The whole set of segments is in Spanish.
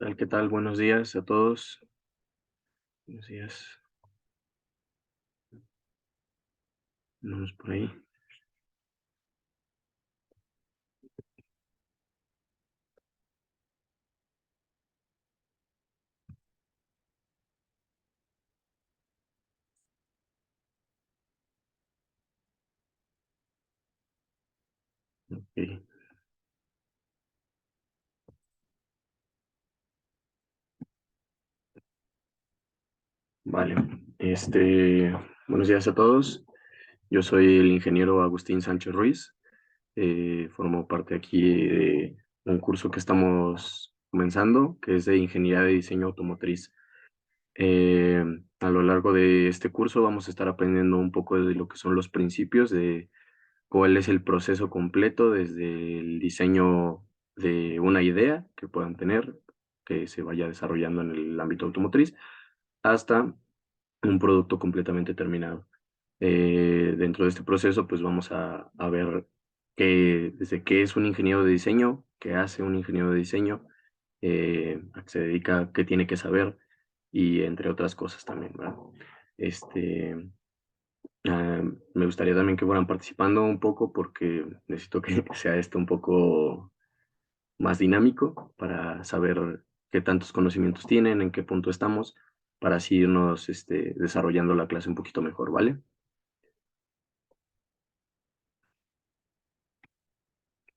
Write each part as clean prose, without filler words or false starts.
Tal? ¿Qué tal? Buenos días a todos. Buenos días. Vamos por ahí. Ok. Vale. Buenos días a todos. Yo soy el ingeniero Agustín Sánchez Ruiz. Formo parte aquí de un curso que estamos comenzando, que es de Ingeniería de Diseño Automotriz. Eh, a lo largo de este curso vamos a estar aprendiendo un poco de lo que son los principios de cuál es el proceso completo desde el diseño de una idea que puedan tener, que se vaya desarrollando en el ámbito automotriz, hasta un producto completamente terminado. Dentro de este proceso, pues vamos a ver desde qué es un ingeniero de diseño, qué hace un ingeniero de diseño, a qué se dedica, qué tiene que saber, y entre otras cosas también, ¿verdad? Este, Me gustaría también que fueran participando un poco porque necesito que sea esto un poco más dinámico para saber qué tantos conocimientos tienen, en qué punto estamos, para así irnos desarrollando la clase un poquito mejor, ¿vale?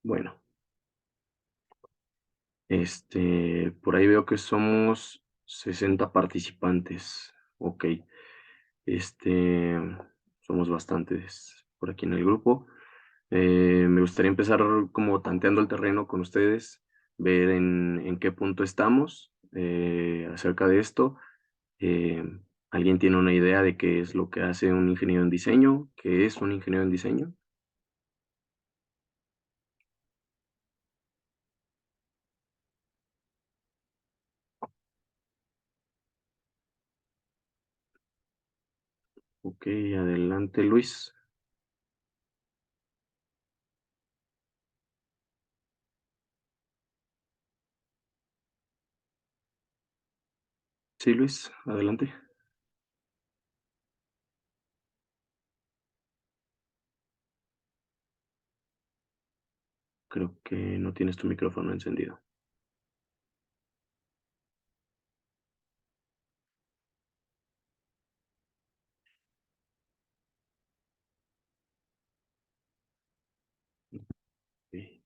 Bueno, por ahí veo que somos 60 participantes. Ok, este, somos bastantes por aquí en el grupo. Me gustaría empezar como tanteando el terreno con ustedes, ver en qué punto estamos acerca de esto. Eh, ¿Alguien tiene una idea de qué es lo que hace un ingeniero en diseño? ¿Qué es un ingeniero en diseño? Ok, adelante Luis. Sí, Luis, adelante. Creo que no tienes tu micrófono encendido. Ok.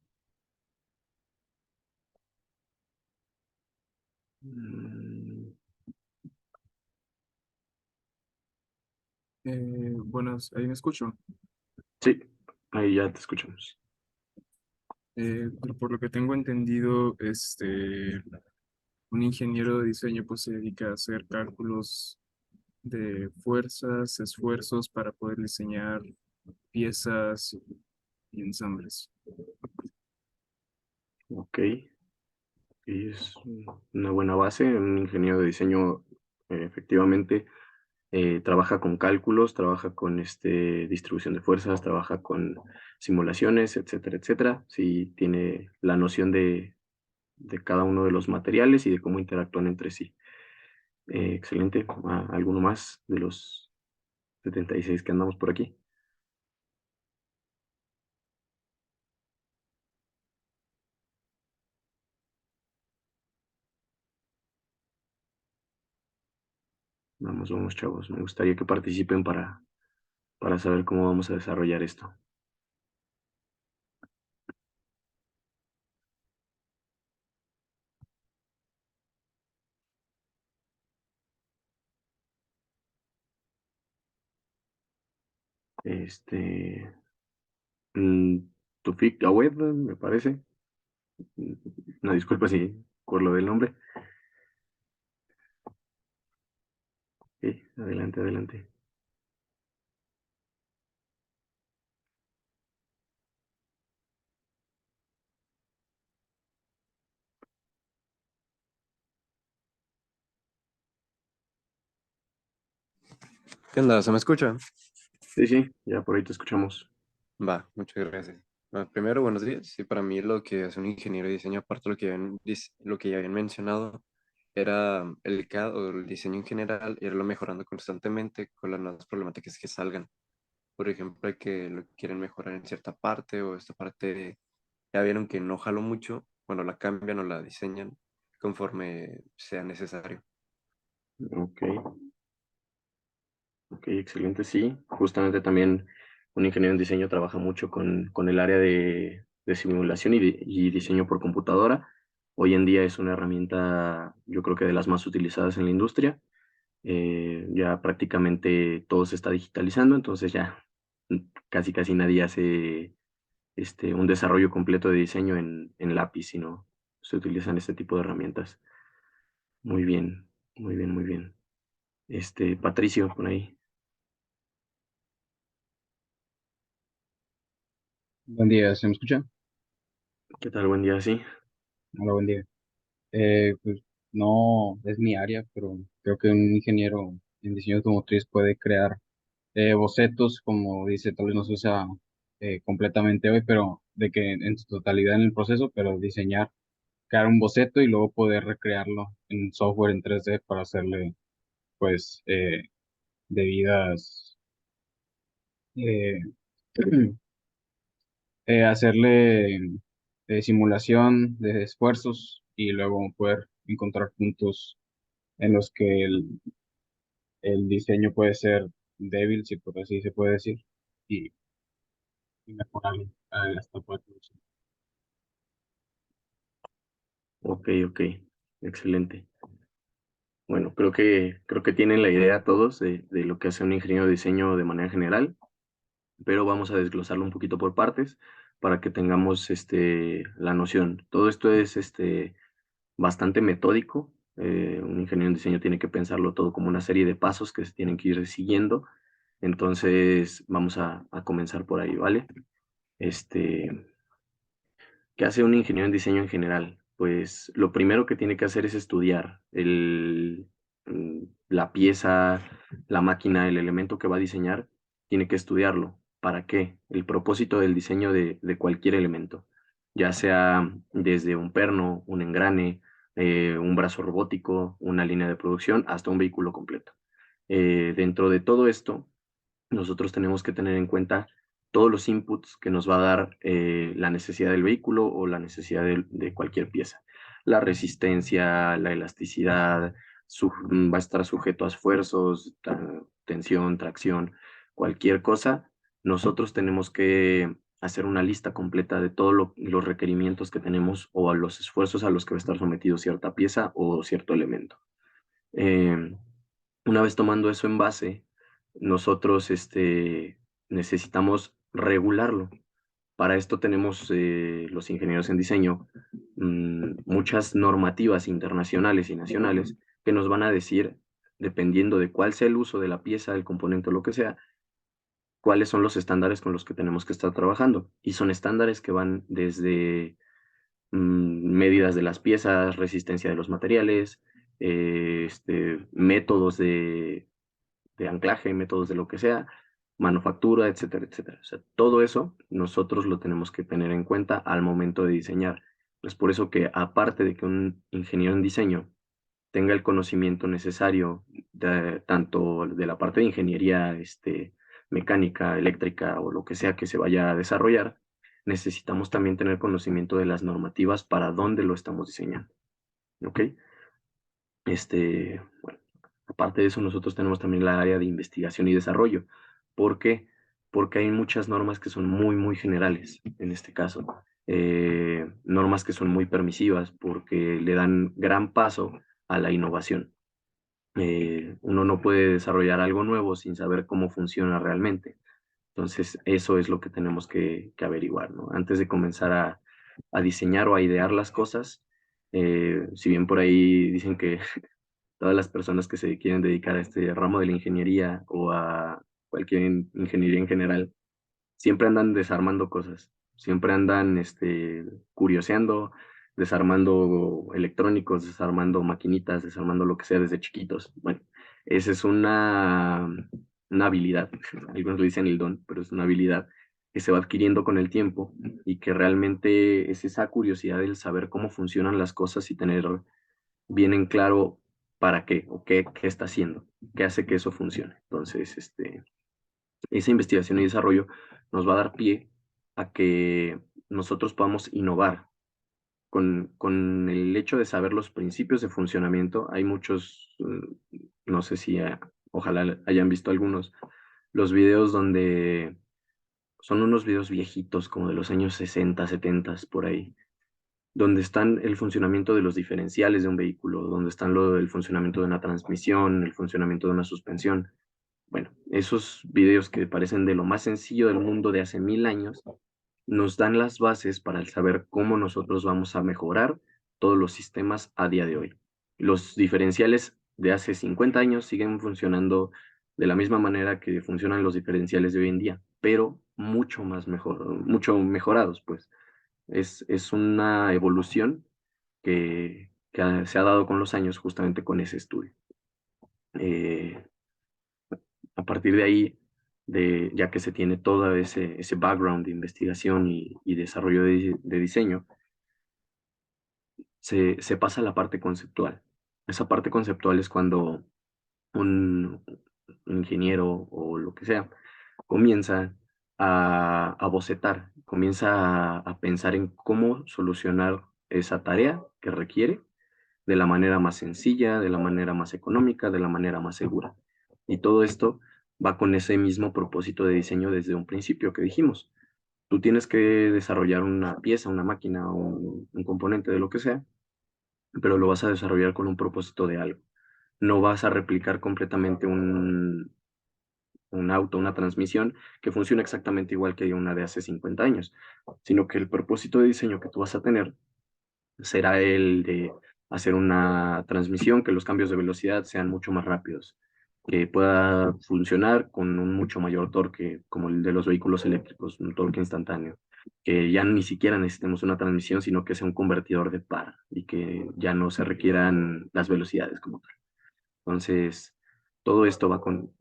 Mm, Buenas, ahí me escucho. sí, ahí ya te escuchamos. Pero por lo que tengo entendido, un ingeniero de diseño pues se dedica a hacer cálculos de fuerzas, esfuerzos para poder diseñar piezas y ensambles. Ok, y es una buena base. Un ingeniero de diseño efectivamente trabaja con cálculos, trabaja con distribución de fuerzas, trabaja con simulaciones, etcétera, etcétera. Sí, tiene la noción de cada uno de los materiales y de cómo interactúan entre sí. Excelente. ¿Alguno más de los 76 que andamos por aquí? Vamos, vamos, chavos. Me gustaría que participen para saber cómo vamos a desarrollar esto. Este, mm, Tufik Awed, me parece. Mm, Una disculpa si por lo del nombre. Ok, adelante, adelante. ¿Qué onda? ¿Se me escucha? Sí, sí, ya por ahí te escuchamos. Va, muchas gracias. Bueno, primero, buenos días. Sí, para mí lo que es un ingeniero de diseño, aparte de lo que lo que ya habían mencionado, era el CAD o el diseño en general, irlo mejorando constantemente con las nuevas problemáticas que salgan. Por ejemplo, hay que lo quieren mejorar en cierta parte o esta parte ya vieron que no jaló mucho, bueno, la cambian o la diseñan conforme sea necesario. Ok, ok, excelente, sí. Justamente también un ingeniero en diseño trabaja mucho con el área de simulación y diseño por computadora. Hoy en día es una herramienta, yo creo que de las más utilizadas en la industria. Ya prácticamente todo se está digitalizando, entonces ya casi nadie hace un desarrollo completo de diseño en lápiz, sino se utilizan este tipo de herramientas. Muy bien, muy bien, muy bien. Patricio, por ahí. Buen día, ¿se me escucha? ¿Qué tal? Buen día, sí. Hola, buen día. Pues no es mi área, pero creo que un ingeniero en diseño automotriz puede crear bocetos, como dice, tal vez no se usa completamente hoy, pero de que en su totalidad en el proceso, pero diseñar, crear un boceto y luego poder recrearlo en software en 3D para hacerle, pues, debidas, eh, hacerle simulación de esfuerzos y luego poder encontrar puntos en los que el diseño puede ser débil, si por así se puede decir, y, y mejorarlo hasta poder producir. Ok, ok. Excelente. Bueno, creo que tienen la idea todos de lo que hace un ingeniero de diseño de manera general, pero vamos a desglosarlo un poquito por partes para que tengamos la noción. Todo esto es bastante metódico. Un ingeniero en diseño tiene que pensarlo todo como una serie de pasos que se tienen que ir siguiendo. Entonces, vamos a comenzar por ahí, ¿vale? Este, ¿Qué hace un ingeniero en diseño en general? Pues lo primero que tiene que hacer es estudiar la pieza, la máquina, el elemento que va a diseñar, tiene que estudiarlo. ¿Para qué? El propósito del diseño de cualquier elemento, ya sea desde un perno, un engrane, un brazo robótico, una línea de producción, hasta un vehículo completo. Dentro de todo esto, nosotros tenemos que tener en cuenta todos los inputs que nos va a dar la necesidad del vehículo o la necesidad de cualquier pieza. La resistencia, la elasticidad, va a estar sujeto a esfuerzos, tensión, tracción, cualquier cosa. Nosotros tenemos que hacer una lista completa de todos los requerimientos que tenemos o a los esfuerzos a los que va a estar sometido cierta pieza o cierto elemento. Eh, una vez tomando eso en base, nosotros necesitamos regularlo. Para esto tenemos los ingenieros en diseño muchas normativas internacionales y nacionales que nos van a decir, dependiendo de cuál sea el uso de la pieza, del componente o lo que sea, cuáles son los estándares con los que tenemos que estar trabajando. Y son estándares que van desde medidas de las piezas, resistencia de los materiales, métodos de anclaje, métodos de lo que sea, manufactura, etcétera, etcétera. O sea, todo eso nosotros lo tenemos que tener en cuenta al momento de diseñar. Es por eso que aparte de que un ingeniero en diseño tenga el conocimiento necesario tanto de la parte de ingeniería, mecánica, eléctrica o lo que sea que se vaya a desarrollar, necesitamos también tener conocimiento de las normativas para dónde lo estamos diseñando. ¿Ok? Bueno, aparte de eso, nosotros tenemos también la área de investigación y desarrollo. ¿Por qué? Porque hay muchas normas que son muy, muy generales en este caso. Normas que son muy permisivas porque le dan gran paso a la innovación. Uno no puede desarrollar algo nuevo sin saber cómo funciona realmente. Entonces, eso es lo que tenemos que averiguar, ¿no? Antes de comenzar a diseñar o a idear las cosas, si bien por ahí dicen que todas las personas que se quieren dedicar a este ramo de la ingeniería o a cualquier ingeniería en general, siempre andan desarmando cosas, siempre andan curioseando, desarmando electrónicos, desarmando maquinitas, desarmando lo que sea desde chiquitos. Bueno, esa es una habilidad, algunos le dicen el don, pero es una habilidad que se va adquiriendo con el tiempo y que realmente es esa curiosidad del saber cómo funcionan las cosas y tener bien en claro para qué o qué está haciendo, qué hace que eso funcione. Entonces, esa investigación y desarrollo nos va a dar pie a que nosotros podamos innovar. Con el hecho de saber los principios de funcionamiento, hay muchos, no sé si ojalá hayan visto algunos, los videos donde son unos videos viejitos, como de los años 60, 70, por ahí, donde están el funcionamiento de los diferenciales de un vehículo, donde están el funcionamiento de una transmisión, el funcionamiento de una suspensión. Bueno, esos videos que parecen de lo más sencillo del mundo de hace 1000 años, nos dan las bases para saber cómo nosotros vamos a mejorar todos los sistemas a día de hoy. Los diferenciales de hace 50 años siguen funcionando de la misma manera que funcionan los diferenciales de hoy en día, pero mucho mejorados, pues. Es una evolución que se ha dado con los años justamente con ese estudio. A partir de ahí, ya que se tiene todo ese background de investigación y desarrollo de diseño, se pasa a la parte conceptual. Esa parte conceptual es cuando un ingeniero o lo que sea comienza a bocetar, comienza a pensar en cómo solucionar esa tarea que requiere de la manera más sencilla, de la manera más económica, de la manera más segura. Y todo esto va con ese mismo propósito de diseño desde un principio que dijimos. Tú tienes que desarrollar una pieza, una máquina o un componente de lo que sea, pero lo vas a desarrollar con un propósito de algo. No vas a replicar completamente un auto, una transmisión que funciona exactamente igual que una de hace 50 años, sino que el propósito de diseño que tú vas a tener será el de hacer una transmisión que los cambios de velocidad sean mucho más rápidos, que pueda funcionar con un mucho mayor torque, como el de los vehículos eléctricos, un torque instantáneo, que ya ni siquiera necesitemos una transmisión, sino que sea un convertidor de par y que ya no se requieran las velocidades como tal. Entonces, todo esto va con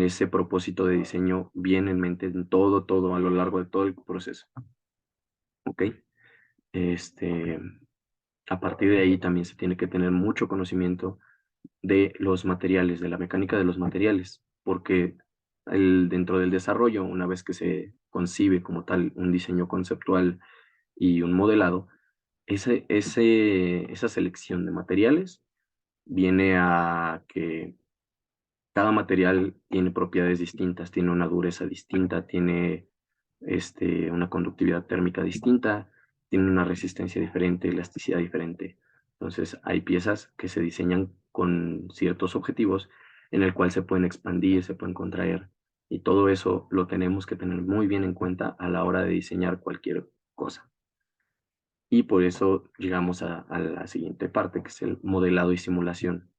ese propósito de diseño bien en mente en todo, a lo largo de todo el proceso. ¿Ok? Este, a partir de ahí también se tiene que tener mucho conocimiento de los materiales, de la mecánica de los materiales, porque dentro del desarrollo, una vez que se concibe como tal un diseño conceptual y un modelado, esa selección de materiales viene a que cada material tiene propiedades distintas, tiene una dureza distinta, tiene una conductividad térmica distinta, tiene una resistencia diferente, elasticidad diferente. Entonces, hay piezas que se diseñan con ciertos objetivos en el cual se pueden expandir, se pueden contraer, y todo eso lo tenemos que tener muy bien en cuenta a la hora de diseñar cualquier cosa. Y por eso llegamos a la siguiente parte, que es el modelado y simulación.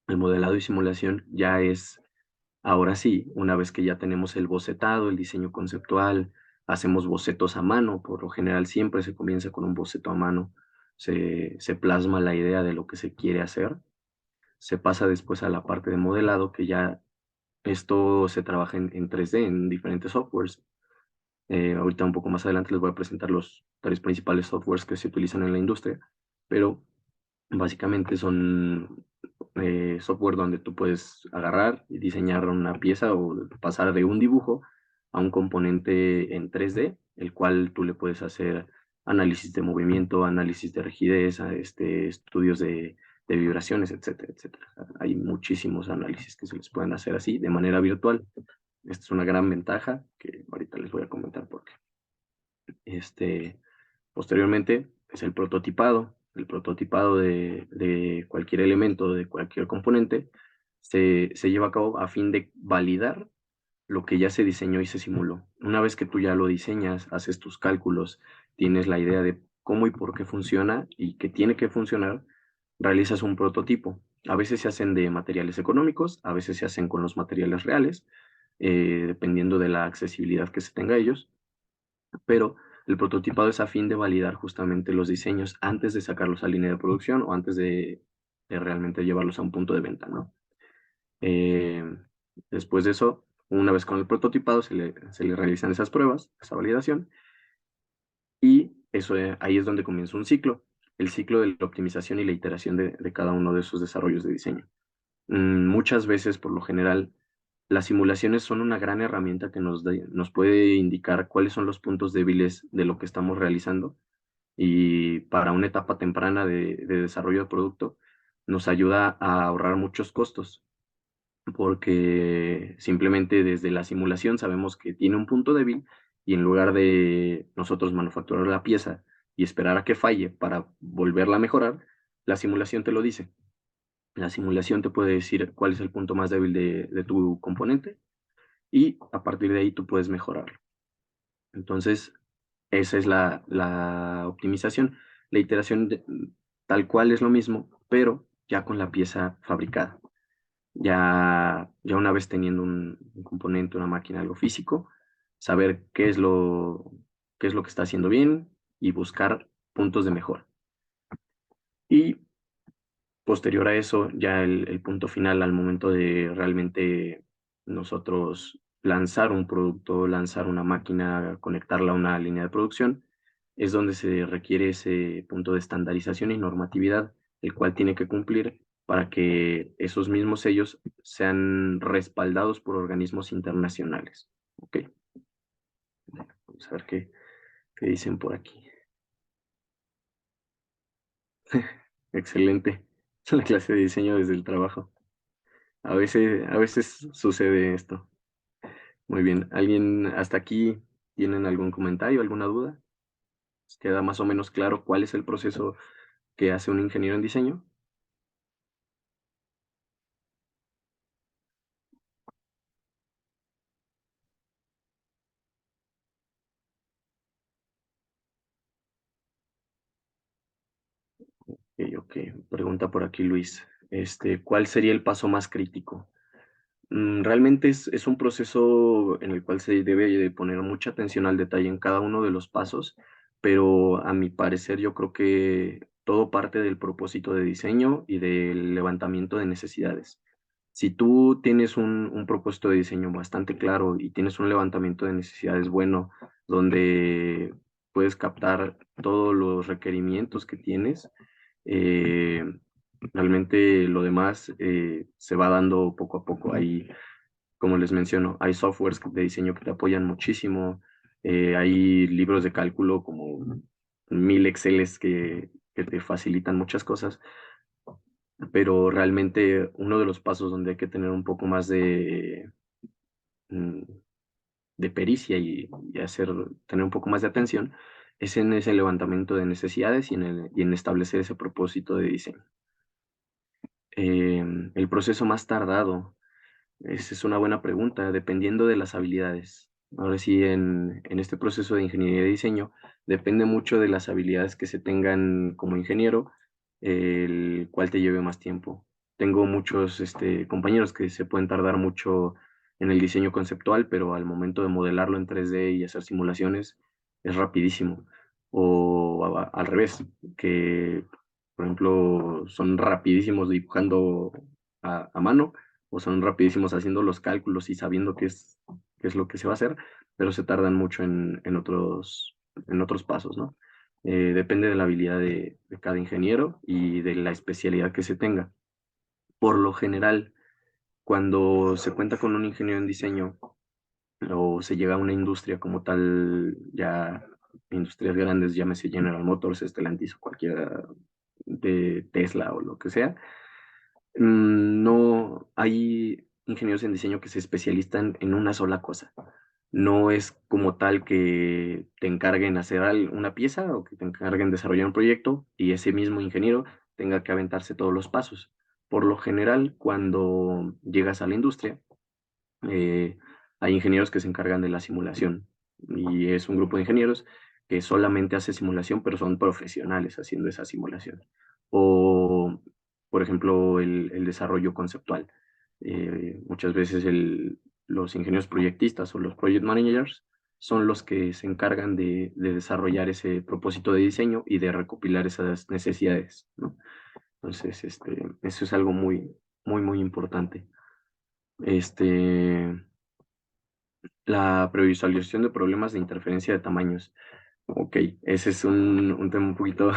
El modelado y simulación ya es, ahora sí, una vez que ya tenemos el bocetado, el diseño conceptual, hacemos bocetos a mano, por lo general siempre se comienza con un boceto a mano, se plasma la idea de lo que se quiere hacer, se pasa después a la parte de modelado, que ya esto se trabaja en 3D, en diferentes softwares. Ahorita un poco más adelante les voy a presentar los tres principales softwares que se utilizan en la industria, pero básicamente son software donde tú puedes agarrar y diseñar una pieza o pasar de un dibujo a un componente en 3D, el cual tú le puedes hacer análisis de movimiento, análisis de rigidez, estudios de vibraciones, etcétera, etcétera. Hay muchísimos análisis que se les pueden hacer así de manera virtual. Esta es una gran ventaja que ahorita les voy a comentar por qué. Posteriormente es el prototipado. El prototipado de cualquier elemento, de cualquier componente, se lleva a cabo a fin de validar lo que ya se diseñó y se simuló. Una vez que tú ya lo diseñas, haces tus cálculos, tienes la idea de cómo y por qué funciona y que tiene que funcionar, realizas un prototipo. A veces se hacen de materiales económicos, a veces se hacen con los materiales reales, dependiendo de la accesibilidad que se tenga a ellos, pero el prototipado es a fin de validar justamente los diseños antes de sacarlos a línea de producción o antes de realmente llevarlos a un punto de venta, ¿no? Eh, Después de eso, una vez con el prototipado, se le realizan esas pruebas, esa validación, y eso, ahí es donde comienza un ciclo. el ciclo de la optimización y la iteración de cada uno de esos desarrollos de diseño. Muchas veces, por lo general, las simulaciones son una gran herramienta que nos puede indicar cuáles son los puntos débiles de lo que estamos realizando, y para una etapa temprana de desarrollo de producto nos ayuda a ahorrar muchos costos, porque simplemente desde la simulación sabemos que tiene un punto débil, y en lugar de nosotros manufacturar la pieza y esperar a que falle para volverla a mejorar, la simulación te lo dice. La simulación te puede decir cuál es el punto más débil de tu componente, y a partir de ahí tú puedes mejorarlo. Entonces, esa es la optimización. La iteración tal cual es lo mismo, pero ya con la pieza fabricada. Ya una vez teniendo un componente, una máquina, algo físico, saber qué es lo que está haciendo bien y buscar puntos de mejora. Y posterior a eso, ya el punto final al momento de realmente nosotros lanzar un producto, lanzar una máquina, conectarla a una línea de producción, es donde se requiere ese punto de estandarización y normatividad, el cual tiene que cumplir para que esos mismos sellos sean respaldados por organismos internacionales. Ok, vamos a ver qué dicen por aquí. Excelente. La clase de diseño desde el trabajo. A veces sucede esto. Muy bien. ¿Alguien hasta aquí tienen algún comentario, alguna duda? ¿Queda más o menos claro cuál es el proceso que hace un ingeniero en diseño? Ok. Pregunta por aquí Luis. ¿Cuál sería el paso más crítico? Realmente es un proceso en el cual se debe de poner mucha atención al detalle en cada uno de los pasos, pero a mi parecer yo creo que todo parte del propósito de diseño y del levantamiento de necesidades. Si tú tienes un propósito de diseño bastante claro y tienes un levantamiento de necesidades bueno, donde puedes captar todos los requerimientos que tienes, eh, realmente lo demás se va dando poco a poco. Ahí, como les menciono, hay softwares de diseño que te apoyan muchísimo, hay libros de cálculo como 1000 Exceles que te facilitan muchas cosas, pero realmente uno de los pasos donde hay que tener un poco más mm, de pericia y tener un poco más de atención es en ese levantamiento de necesidades y en establecer ese propósito de diseño. El proceso más tardado, esa es una buena pregunta, dependiendo de las habilidades. Ahora sí, en este proceso de ingeniería de diseño, depende mucho de las habilidades que se tengan como ingeniero, el cual te lleve más tiempo. Tengo muchos compañeros que se pueden tardar mucho en el diseño conceptual, pero al momento de modelarlo en 3D y hacer simulaciones, es rapidísimo. O al revés, que por ejemplo son rapidísimos dibujando a mano, o son rapidísimos haciendo los cálculos y sabiendo qué es lo que se va a hacer, pero se tardan mucho en otros pasos, ¿no? Depende de la habilidad de cada ingeniero y de la especialidad que se tenga. Por lo general, cuando se cuenta con un ingeniero en diseño o se llega a una industria como tal, ya industrias grandes, llámese General Motors, Stellantis o cualquiera de Tesla o lo que sea, no hay ingenieros en diseño que se especializan en una sola cosa. No es como tal que te encarguen hacer una pieza o que te encarguen desarrollar un proyecto y ese mismo ingeniero tenga que aventarse todos los pasos. Por lo general, cuando llegas a la industria, eh, hay ingenieros que se encargan de la simulación, y es un grupo de ingenieros que solamente hace simulación, pero son profesionales haciendo esa simulación. O, por ejemplo, el desarrollo conceptual. Muchas veces los ingenieros proyectistas o los project managers son los que se encargan de desarrollar ese propósito de diseño y de recopilar esas necesidades, ¿no? Entonces, eso es algo muy, muy, muy importante. Este, la previsualización de problemas de interferencia de tamaños. Ok, ese es un tema un poquito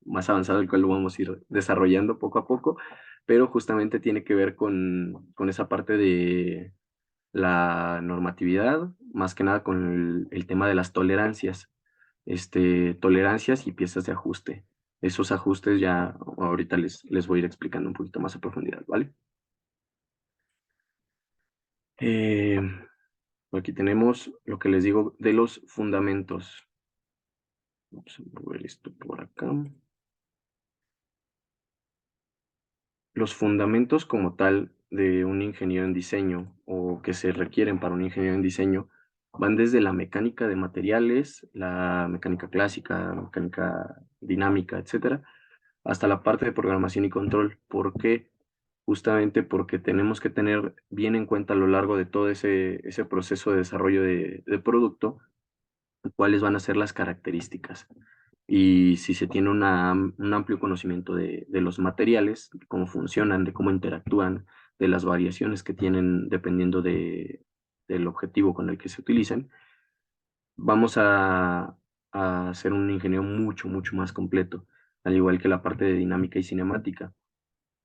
más avanzado, el cual lo vamos a ir desarrollando poco a poco, pero justamente tiene que ver con esa parte de la normatividad, más que nada con el tema de las tolerancias, tolerancias y piezas de ajuste. Esos ajustes ya ahorita les voy a ir explicando un poquito más a profundidad, ¿vale? Aquí tenemos lo que les digo de los fundamentos. Vamos a mover esto por acá. Los fundamentos como tal de un ingeniero en diseño o que se requieren para un ingeniero en diseño van desde la mecánica de materiales, la mecánica clásica, mecánica dinámica, etcétera, hasta la parte de programación y control. ¿Por qué? Justamente porque tenemos que tener bien en cuenta a lo largo de todo ese proceso de desarrollo de producto cuáles van a ser las características. Y si se tiene un amplio conocimiento de los materiales, de cómo funcionan, de cómo interactúan, de las variaciones que tienen dependiendo del objetivo con el que se utilizan, vamos a ser un ingeniero mucho, mucho más completo, al igual que la parte de dinámica y cinemática.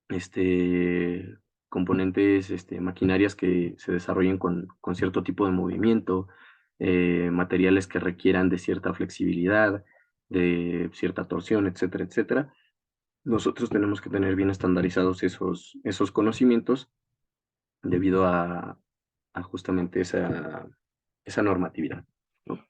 Este, componentes, maquinarias que se desarrollen con cierto tipo de movimiento, materiales que requieran de cierta flexibilidad, de cierta torsión, etcétera, etcétera. Nosotros tenemos que tener bien estandarizados esos conocimientos debido a justamente esa normatividad, ¿no?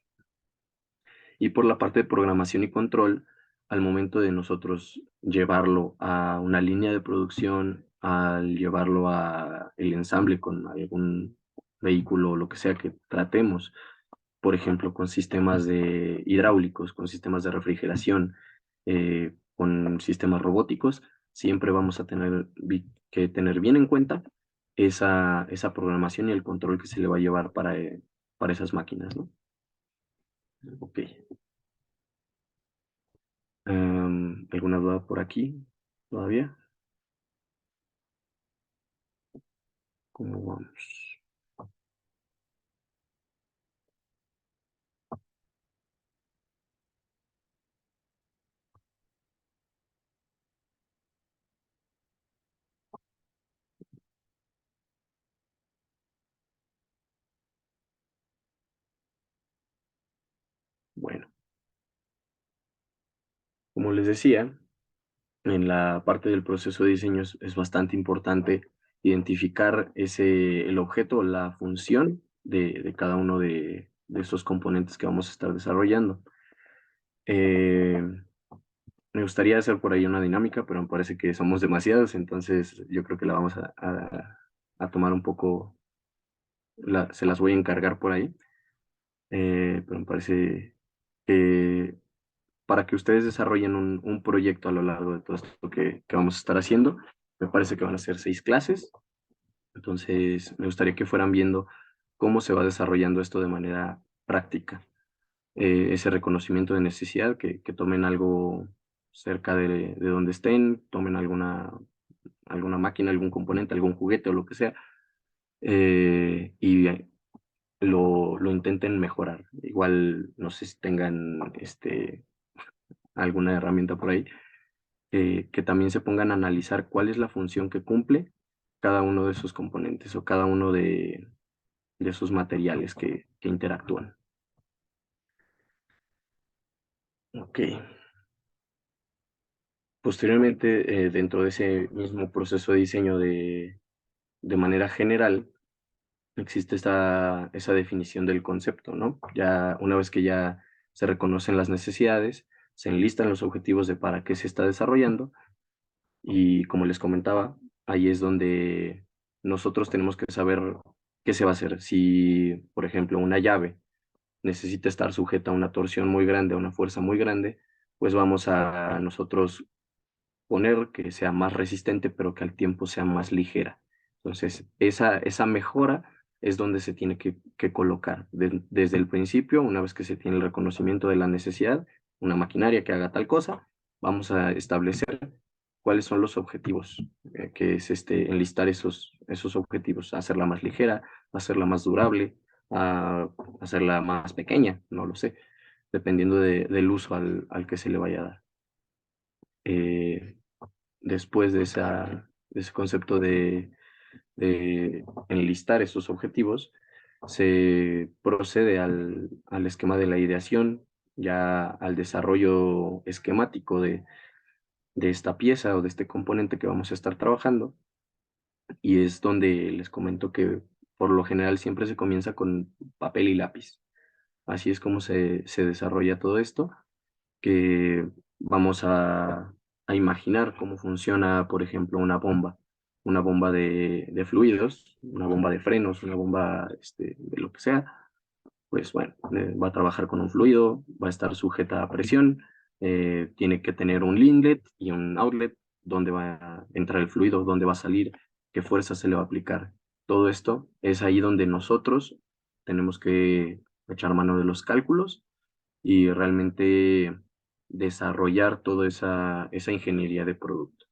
Y por la parte de programación y control, al momento de nosotros llevarlo a una línea de producción, al llevarlo a el ensamble con algún vehículo o lo que sea que tratemos, por ejemplo, con sistemas de hidráulicos, con sistemas de refrigeración, con sistemas robóticos, siempre vamos a tener que tener bien en cuenta esa programación y el control que se le va a llevar para esas máquinas, ¿no? Ok. ¿Alguna duda por aquí todavía? ¿Cómo vamos? Bueno, como les decía, en la parte del proceso de diseño es bastante importante identificar el objeto, la función de cada uno de esos componentes que vamos a estar desarrollando. Eh, Me gustaría hacer por ahí una dinámica, pero me parece que somos demasiados, entonces yo creo que la vamos a tomar un poco, se las voy a encargar por ahí, pero me parece que para que ustedes desarrollen un proyecto a lo largo de todo esto que vamos a estar haciendo, me parece que van a ser 6 clases, entonces me gustaría que fueran viendo cómo se va desarrollando esto de manera práctica. Ese reconocimiento de necesidad, que tomen algo cerca de donde estén, tomen alguna máquina, algún componente, algún juguete o lo que sea, y lo intenten mejorar. Igual, no sé si tengan alguna herramienta por ahí, que también se pongan a analizar cuál es la función que cumple cada uno de esos componentes o cada uno de esos materiales que interactúan. Ok. Posteriormente, dentro de ese mismo proceso de diseño de manera general, existe esa definición del concepto, ¿no? Ya una vez que ya se reconocen las necesidades, se enlistan los objetivos de para qué se está desarrollando y como les comentaba, ahí es donde nosotros tenemos que saber qué se va a hacer. Si, por ejemplo, una llave necesita estar sujeta a una torsión muy grande, a una fuerza muy grande, pues vamos a nosotros poner que sea más resistente, pero que al tiempo sea más ligera. Entonces, esa mejora es donde se tiene que colocar. Desde el principio, una vez que se tiene el reconocimiento de la necesidad, una maquinaria que haga tal cosa, vamos a establecer cuáles son los objetivos, que es enlistar esos objetivos, hacerla más ligera, hacerla más durable, hacerla más pequeña, no lo sé, dependiendo del uso al que se le vaya a dar. después de ese concepto de enlistar esos objetivos, se procede al esquema de la ideación, ya al desarrollo esquemático de esta pieza o de este componente que vamos a estar trabajando, y es donde les comento que por lo general siempre se comienza con papel y lápiz. Así es como se desarrolla todo esto, que vamos a imaginar cómo funciona, por ejemplo, una bomba de fluidos, una bomba de frenos, una bomba de lo que sea. Pues bueno, va a trabajar con un fluido, va a estar sujeta a presión, tiene que tener un inlet y un outlet, donde va a entrar el fluido, dónde va a salir, qué fuerza se le va a aplicar. Todo esto es ahí donde nosotros tenemos que echar mano de los cálculos y realmente desarrollar toda esa ingeniería de producto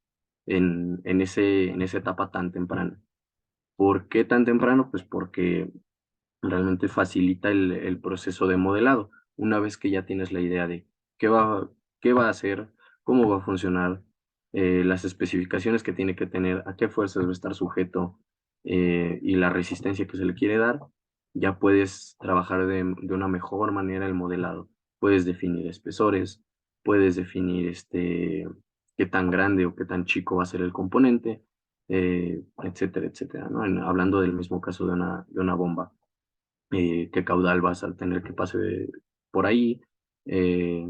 en esa etapa tan temprana. ¿Por qué tan temprano? Pues porque realmente facilita el proceso de modelado. Una vez que ya tienes la idea de qué qué va a hacer, cómo va a funcionar, las especificaciones que tiene que tener, a qué fuerzas va a estar sujeto, y la resistencia que se le quiere dar, ya puedes trabajar de una mejor manera el modelado. Puedes definir espesores, puedes definir qué tan grande o qué tan chico va a ser el componente, etcétera, etcétera, ¿no? Hablando del mismo caso de una bomba, qué caudal vas a tener que pase por ahí, eh,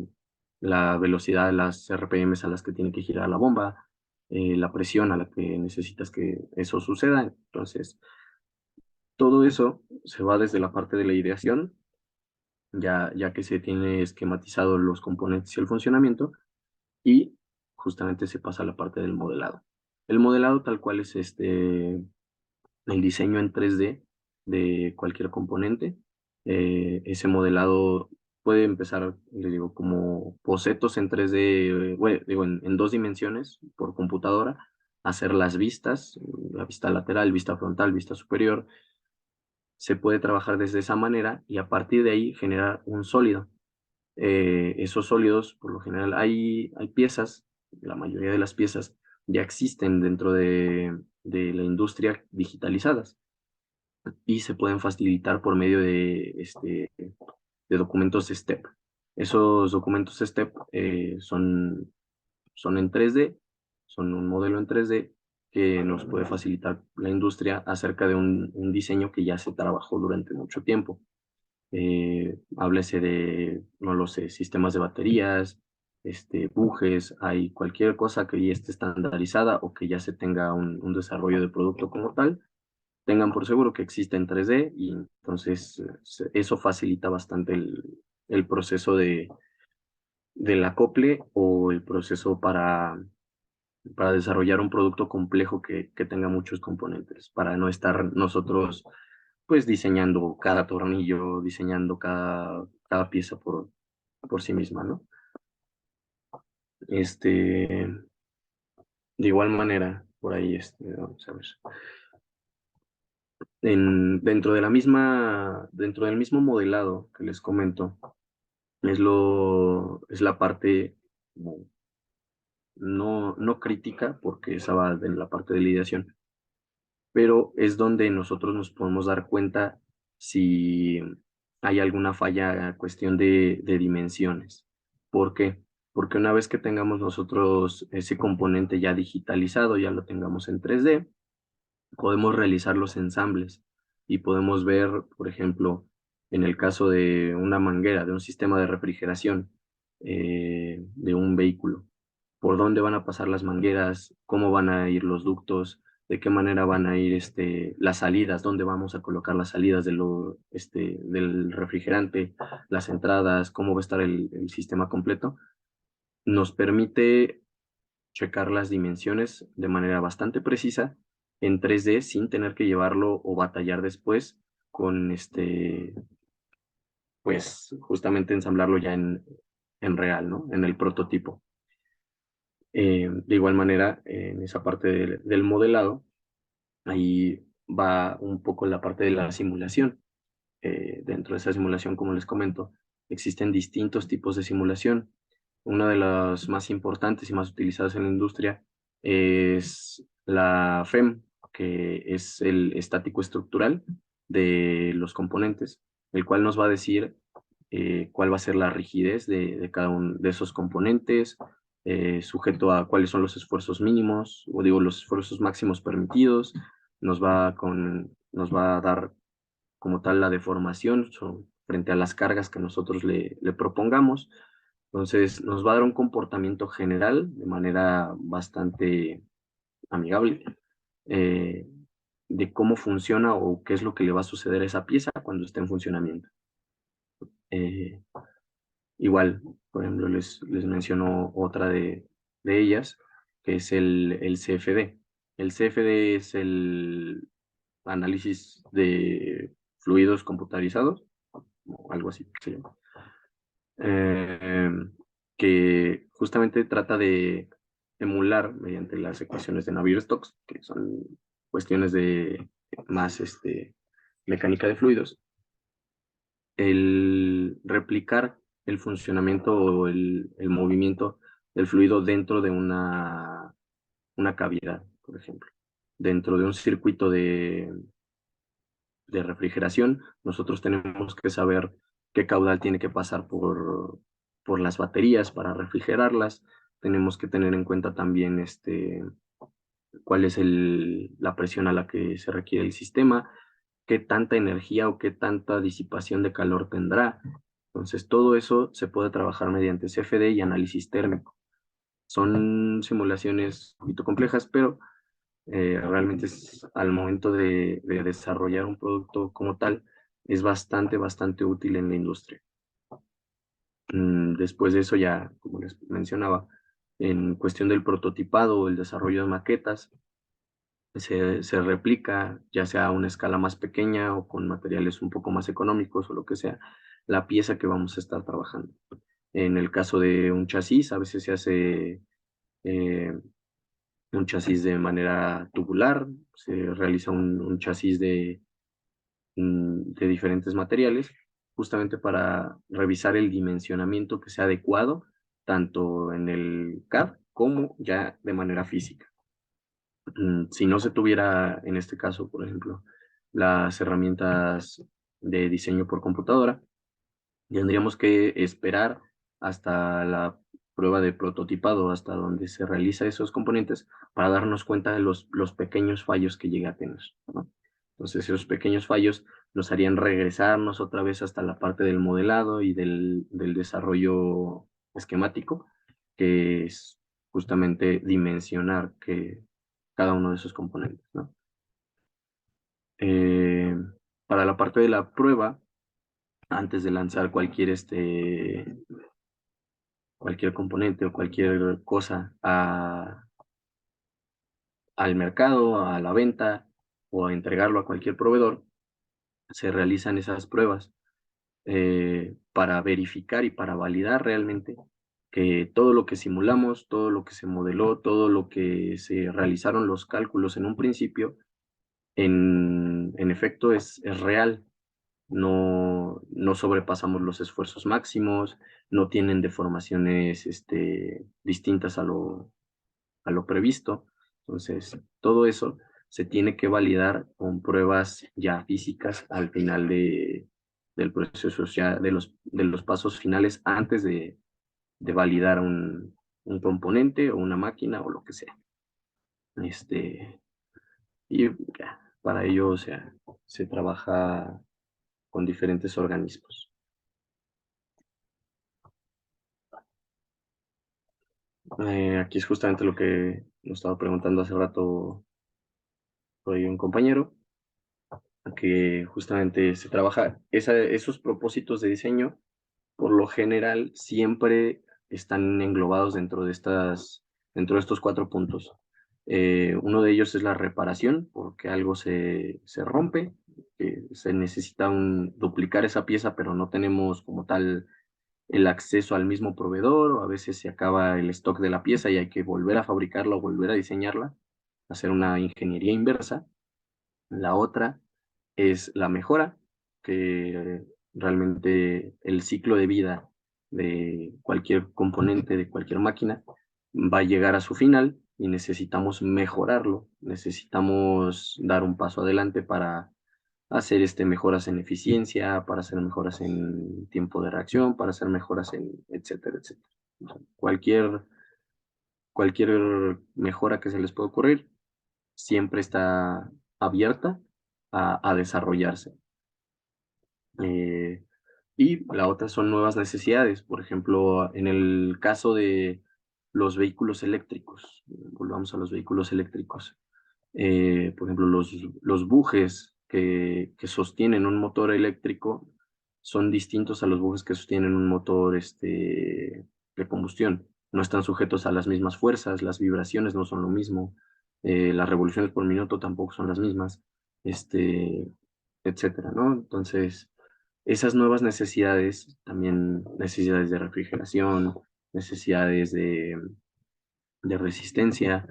la velocidad, las RPMs a las que tiene que girar la bomba, la presión a la que necesitas que eso suceda. Entonces, todo eso se va desde la parte de la ideación, ya que se tiene esquematizado los componentes y el funcionamiento, y justamente se pasa a la parte del modelado. El modelado tal cual es el diseño en 3D de cualquier componente. Ese modelado puede empezar, le digo, como bocetos en 3D, bueno, digo, en dos dimensiones por computadora, hacer las vistas, la vista lateral, vista frontal, vista superior. Se puede trabajar desde esa manera y a partir de ahí generar un sólido. Esos sólidos, por lo general, hay piezas, la mayoría de las piezas ya existen dentro de la industria digitalizadas y se pueden facilitar por medio de documentos STEP. Esos documentos STEP son en 3D, son un modelo en 3D que nos puede facilitar la industria acerca de un diseño que ya se trabajó durante mucho tiempo. Háblese de, no lo sé, sistemas de baterías, bujes, hay cualquier cosa que ya esté estandarizada o que ya se tenga un desarrollo de producto como tal, tengan por seguro que existe en 3D, y entonces eso facilita bastante el proceso del acople o el proceso para desarrollar un producto complejo que tenga muchos componentes, para no estar nosotros pues diseñando cada tornillo, diseñando cada pieza por sí misma, ¿no? De igual manera, por ahí, vamos a ver. Dentro del mismo modelado que les comento, es la parte como no crítica, porque esa va en la parte de la ideación, pero es donde nosotros nos podemos dar cuenta si hay alguna falla a cuestión de dimensiones. ¿Por qué? Porque una vez que tengamos nosotros ese componente ya digitalizado, ya lo tengamos en 3D, podemos realizar los ensambles y podemos ver, por ejemplo, en el caso de una manguera, de un sistema de refrigeración, de un vehículo, por dónde van a pasar las mangueras, cómo van a ir los ductos, de qué manera van a ir las salidas, dónde vamos a colocar las salidas del refrigerante, las entradas, cómo va a estar el sistema completo. Nos permite checar las dimensiones de manera bastante precisa en 3D sin tener que llevarlo o batallar después con pues justamente ensamblarlo ya en real, ¿no? En el prototipo. De igual manera, en esa parte del modelado, ahí va un poco la parte de la simulación. Dentro de esa simulación, como les comento, existen distintos tipos de simulación. una de las más importantes y más utilizadas en la industria es la FEM, que es el estático estructural de los componentes, el cual nos va a decir cuál va a ser la rigidez de cada uno de esos componentes, sujeto a cuáles son los esfuerzos mínimos, o digo, los esfuerzos máximos permitidos, nos va a dar como tal la deformación frente a las cargas que nosotros le propongamos. Entonces, nos va a dar un comportamiento general de manera bastante amigable eh, de cómo funciona o qué es lo que le va a suceder a esa pieza cuando esté en funcionamiento. Eh, Igual, por ejemplo, les menciono otra de ellas, que es el CFD. El CFD es el análisis de fluidos computarizados, o algo así se llama, eh, que justamente trata de emular mediante las ecuaciones de Navier-Stokes, que son cuestiones de más mecánica de fluidos, el replicar el funcionamiento o el movimiento del fluido dentro de una cavidad, por ejemplo. Dentro de un circuito de refrigeración, nosotros tenemos que saber qué caudal tiene que pasar por las baterías para refrigerarlas. Tenemos que tener en cuenta también cuál es la presión a la que se requiere el sistema, qué tanta energía o qué tanta disipación de calor tendrá. Entonces, todo eso se puede trabajar mediante CFD y análisis térmico. Son simulaciones un poquito complejas, pero realmente al momento de desarrollar un producto como tal, es bastante, bastante útil en la industria. Después de eso ya, como les mencionaba, en cuestión del prototipado o el desarrollo de maquetas, se replica, ya sea a una escala más pequeña o con materiales un poco más económicos o lo que sea, la pieza que vamos a estar trabajando. En el caso de un chasis, a veces se hace eh, un chasis de manera tubular, se realiza un chasis de diferentes materiales, justamente para revisar el dimensionamiento que sea adecuado, tanto en el CAD como ya de manera física. Si no se tuviera, en este caso, por ejemplo, las herramientas de diseño por computadora, tendríamos que esperar hasta la prueba de prototipado, hasta donde se realiza esos componentes, para darnos cuenta de los pequeños fallos que llega a tener, ¿no? Entonces, esos pequeños fallos nos harían regresarnos otra vez hasta la parte del modelado y del desarrollo esquemático, que es justamente dimensionar cada uno de esos componentes, ¿no? Eh, para la parte de la prueba, antes de lanzar cualquier componente o cualquier cosa al mercado, a la venta o a entregarlo a cualquier proveedor, se realizan esas pruebas para verificar y para validar realmente que todo lo que simulamos, todo lo que se modeló, todo lo que se realizaron los cálculos en un principio, en efecto es real. No sobrepasamos los esfuerzos máximos, no tienen deformaciones distintas a lo previsto. Entonces, todo eso se tiene que validar con pruebas ya físicas al final del proceso, ya de los pasos finales antes de validar un componente o una máquina o lo que sea. Y ya, para ello, o sea, se trabaja con diferentes organismos. Aquí es justamente lo que nos estaba preguntando hace rato por ahí un compañero, que justamente se trabaja, esos propósitos de diseño, por lo general, siempre están englobados dentro de estos 4 puntos. Uno de ellos es la reparación, porque algo se rompe, se necesita duplicar esa pieza, pero no tenemos como tal el acceso al mismo proveedor, o a veces se acaba el stock de la pieza y hay que volver a fabricarla o volver a diseñarla, hacer una ingeniería inversa. La otra es la mejora, que realmente el ciclo de vida de cualquier componente, de cualquier máquina, va a llegar a su final y necesitamos mejorarlo, necesitamos dar un paso adelante para hacer mejoras en eficiencia, para hacer mejoras en tiempo de reacción, para hacer mejoras en etcétera, etcétera. O sea, cualquier mejora que se les pueda ocurrir siempre está abierta a desarrollarse. Y la otra son nuevas necesidades. Por ejemplo, en el caso de los vehículos eléctricos, volvamos a los vehículos eléctricos. Por ejemplo, los bujes que sostienen un motor eléctrico son distintos a los bujes que sostienen un motor de combustión. No están sujetos a las mismas fuerzas, las vibraciones no son lo mismo, las revoluciones por minuto tampoco son las mismas, etcétera, ¿no? Entonces, esas nuevas necesidades, también necesidades de refrigeración, necesidades de resistencia,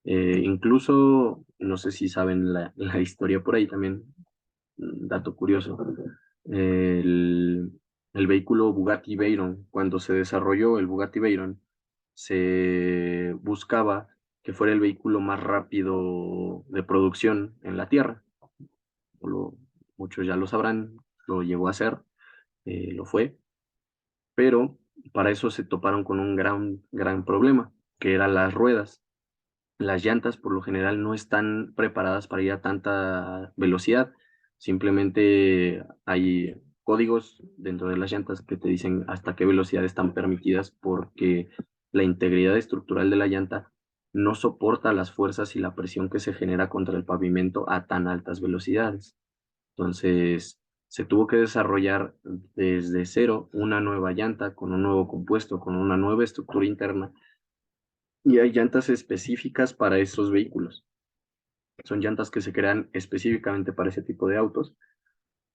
incluso, no sé si saben la historia por ahí también, dato curioso, el, el vehículo Bugatti Veyron, cuando se desarrolló el Bugatti Veyron, se buscaba que fuera el vehículo más rápido de producción en la Tierra. Muchos ya lo sabrán, lo llegó a ser, lo fue, pero para eso se toparon con un gran problema, que eran las ruedas. Las llantas por lo general no están preparadas para ir a tanta velocidad. Simplemente hay códigos dentro de las llantas que te dicen hasta qué velocidad están permitidas porque la integridad estructural de la llanta no soporta las fuerzas y la presión que se genera contra el pavimento a tan altas velocidades. Entonces, se tuvo que desarrollar desde cero una nueva llanta con un nuevo compuesto, con una nueva estructura interna y hay llantas específicas para esos vehículos. Son llantas que se crean específicamente para ese tipo de autos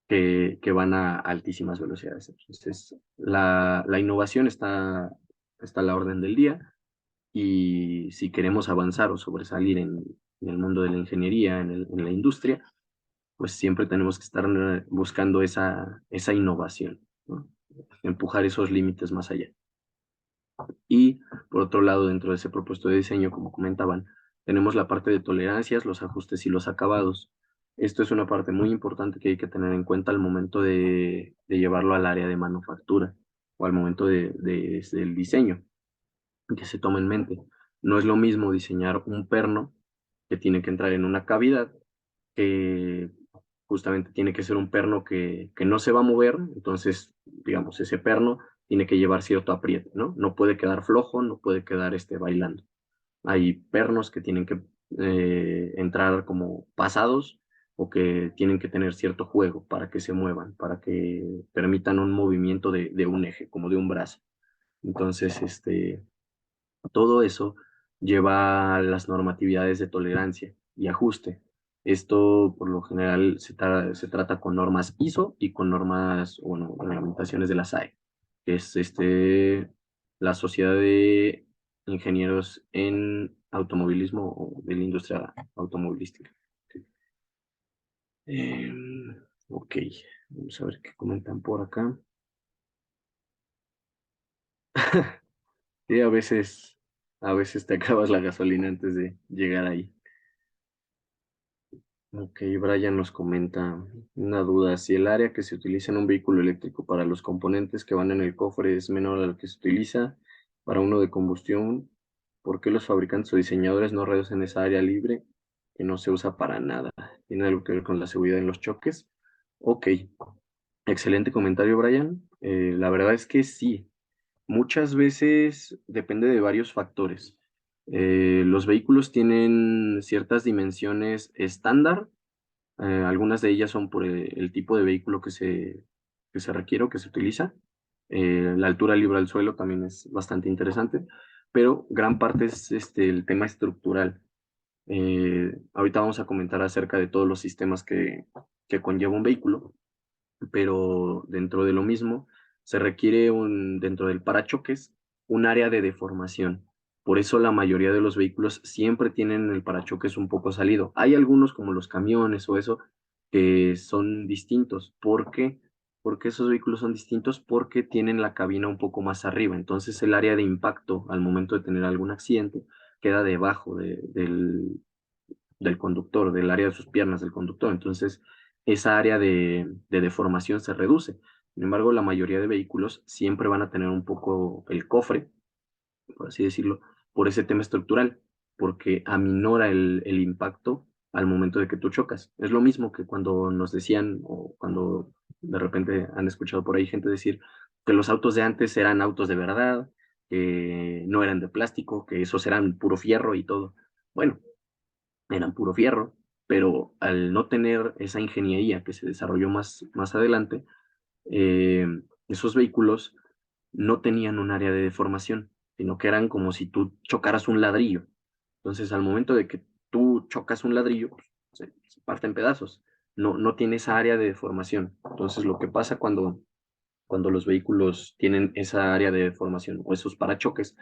que van a altísimas velocidades. Entonces, la innovación está a la orden del día y si queremos avanzar o sobresalir en el mundo de la ingeniería, en la industria, pues siempre tenemos que estar buscando esa innovación, ¿no? Empujar esos límites más allá. Y por otro lado, dentro de ese propuesto de diseño, como comentaban, tenemos la parte de tolerancias, los ajustes y los acabados. Esto es una parte muy importante que hay que tener en cuenta al momento de llevarlo al área de manufactura o al momento del diseño, que se tome en mente. No es lo mismo diseñar un perno que tiene que entrar en una cavidad, que justamente tiene que ser un perno que no se va a mover, entonces, digamos, ese perno tiene que llevar cierto apriete, ¿no? No puede quedar flojo, no puede quedar bailando. Hay pernos que tienen que entrar como pasados o que tienen que tener cierto juego para que se muevan, para que permitan un movimiento de un eje, como de un brazo. Entonces, todo eso lleva a las normatividades de tolerancia y ajuste. Esto, por lo general, se trata con normas ISO y con normas, bueno, reglamentaciones de la SAE, que es la Sociedad de Ingenieros en Automovilismo o de la industria automovilística. Ok, vamos a ver qué comentan por acá. Sí, a veces te acabas la gasolina antes de llegar ahí. Ok, Brian nos comenta una duda. Si el área que se utiliza en un vehículo eléctrico para los componentes que van en el cofre es menor a lo que se utiliza para uno de combustión, ¿por qué los fabricantes o diseñadores no reducen esa área libre que no se usa para nada? ¿Tiene algo que ver con la seguridad en los choques? Ok, excelente comentario, Brian. La verdad es que sí. Muchas veces depende de varios factores. Los vehículos tienen ciertas dimensiones estándar, algunas de ellas son por el tipo de vehículo que se requiere o que se utiliza. La altura libre al suelo también es bastante interesante, pero gran parte es el tema estructural. Ahorita vamos a comentar acerca de todos los sistemas que conlleva un vehículo, pero dentro de lo mismo se requiere dentro del parachoques un área de deformación. Por eso la mayoría de los vehículos siempre tienen el parachoques un poco salido. Hay algunos como los camiones o eso que son distintos. ¿Por qué? ¿Por qué esos vehículos son distintos? Porque tienen la cabina un poco más arriba, entonces el área de impacto al momento de tener algún accidente queda debajo del conductor, del área de sus piernas del conductor, entonces esa área de deformación se reduce. Sin embargo, la mayoría de vehículos siempre van a tener un poco el cofre, por así decirlo, por ese tema estructural, porque aminora el impacto al momento de que tú chocas. Es lo mismo que cuando nos decían, o cuando de repente han escuchado por ahí gente decir que los autos de antes eran autos de verdad, que no eran de plástico, que esos eran puro fierro y todo. Bueno, eran puro fierro, pero al no tener esa ingeniería que se desarrolló más adelante, eh, esos vehículos no tenían un área de deformación, sino que eran como si tú chocaras un ladrillo. Entonces, al momento de que tú chocas un ladrillo, pues, se parte en pedazos. No tiene esa área de deformación. Entonces, lo que pasa cuando los vehículos tienen esa área de deformación o esos parachoques,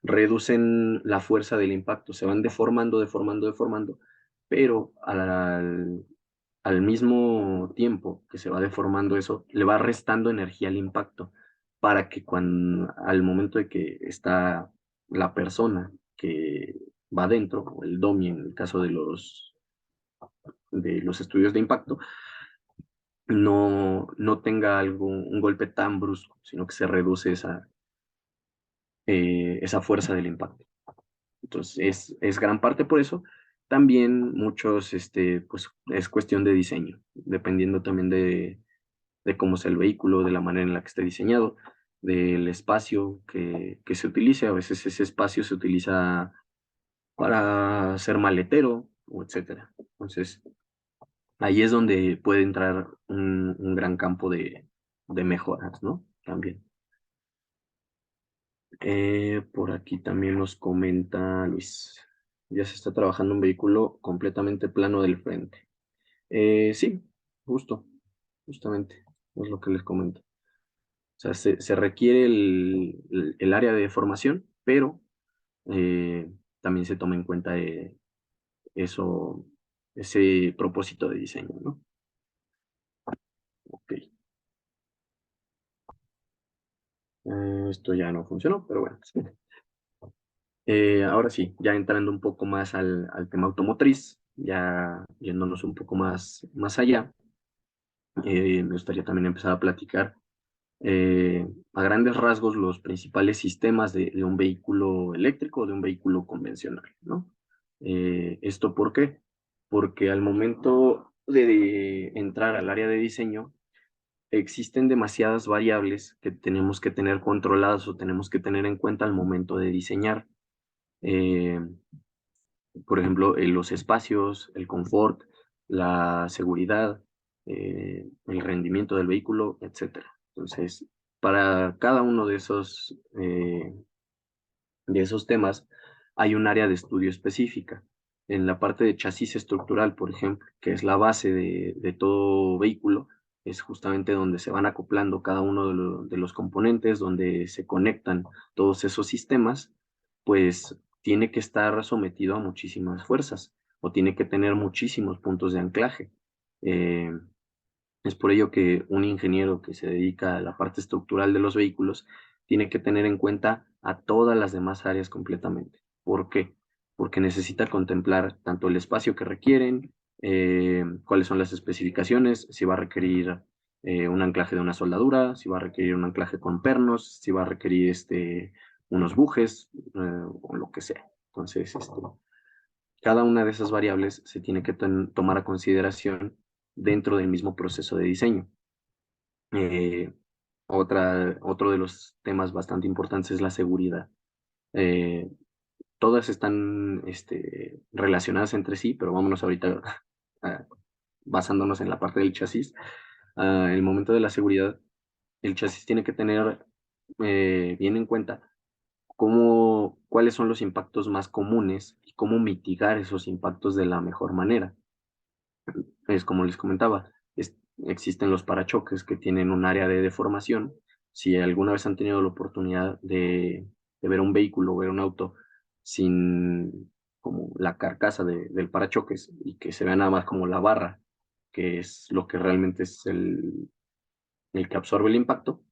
reducen la fuerza del impacto, se van deformando, deformando, deformando, pero al mismo tiempo que se va deformando eso, le va restando energía al impacto para que al momento de que está la persona que va dentro, o el dummy en el caso de los estudios de impacto, no tenga un golpe tan brusco, sino que se reduce esa fuerza del impacto. Entonces, es gran parte por eso. También muchos, pues es cuestión de diseño, dependiendo también de cómo sea el vehículo, de la manera en la que esté diseñado, del espacio que se utilice. A veces ese espacio se utiliza para ser maletero, o etcétera. Entonces, ahí es donde puede entrar un gran campo de mejoras, ¿no? También. Por aquí también nos comenta Luis. Ya se está trabajando un vehículo completamente plano del frente. Sí, justamente, es lo que les comento. O sea, se requiere el área de formación, pero también se toma en cuenta eso, ese propósito de diseño, ¿no? Ok. Esto ya no funcionó, pero bueno. Ahora sí, ya entrando un poco más al tema automotriz, ya yéndonos un poco más allá, me gustaría también empezar a platicar a grandes rasgos los principales sistemas de un vehículo eléctrico o de un vehículo convencional, ¿no? ¿Esto por qué? Porque al momento de entrar al área de diseño, existen demasiadas variables que tenemos que tener controladas o tenemos que tener en cuenta al momento de diseñar. Eh, por ejemplo, los espacios, el confort, la seguridad, el rendimiento del vehículo, etcétera. Entonces, para cada uno de esos temas hay un área de estudio específica. En la parte de chasis estructural, por ejemplo, que es la base de todo vehículo, es justamente donde se van acoplando cada uno de los componentes, donde se conectan todos esos sistemas, pues tiene que estar sometido a muchísimas fuerzas o tiene que tener muchísimos puntos de anclaje. Eh, es por ello que un ingeniero que se dedica a la parte estructural de los vehículos tiene que tener en cuenta a todas las demás áreas completamente. ¿Por qué? Porque necesita contemplar tanto el espacio que requieren, cuáles son las especificaciones, si va a requerir un anclaje de una soldadura, si va a requerir un anclaje con pernos, si va a requerir unos bujes o lo que sea. Entonces, cada una de esas variables se tiene que tomar a consideración dentro del mismo proceso de diseño. Eh, otro de los temas bastante importantes es la seguridad. Eh, Todas están relacionadas entre sí, pero vámonos ahorita ah, basándonos en la parte del chasis. En el momento de la seguridad, el chasis tiene que tener bien en cuenta cuáles son los impactos más comunes y cómo mitigar esos impactos de la mejor manera. Es como les comentaba, existen los parachoques que tienen un área de deformación. Si alguna vez han tenido la oportunidad de ver un vehículo o ver un auto sin como la carcasa del parachoques y que se vea nada más como la barra, que es lo que realmente es el que absorbe el impacto,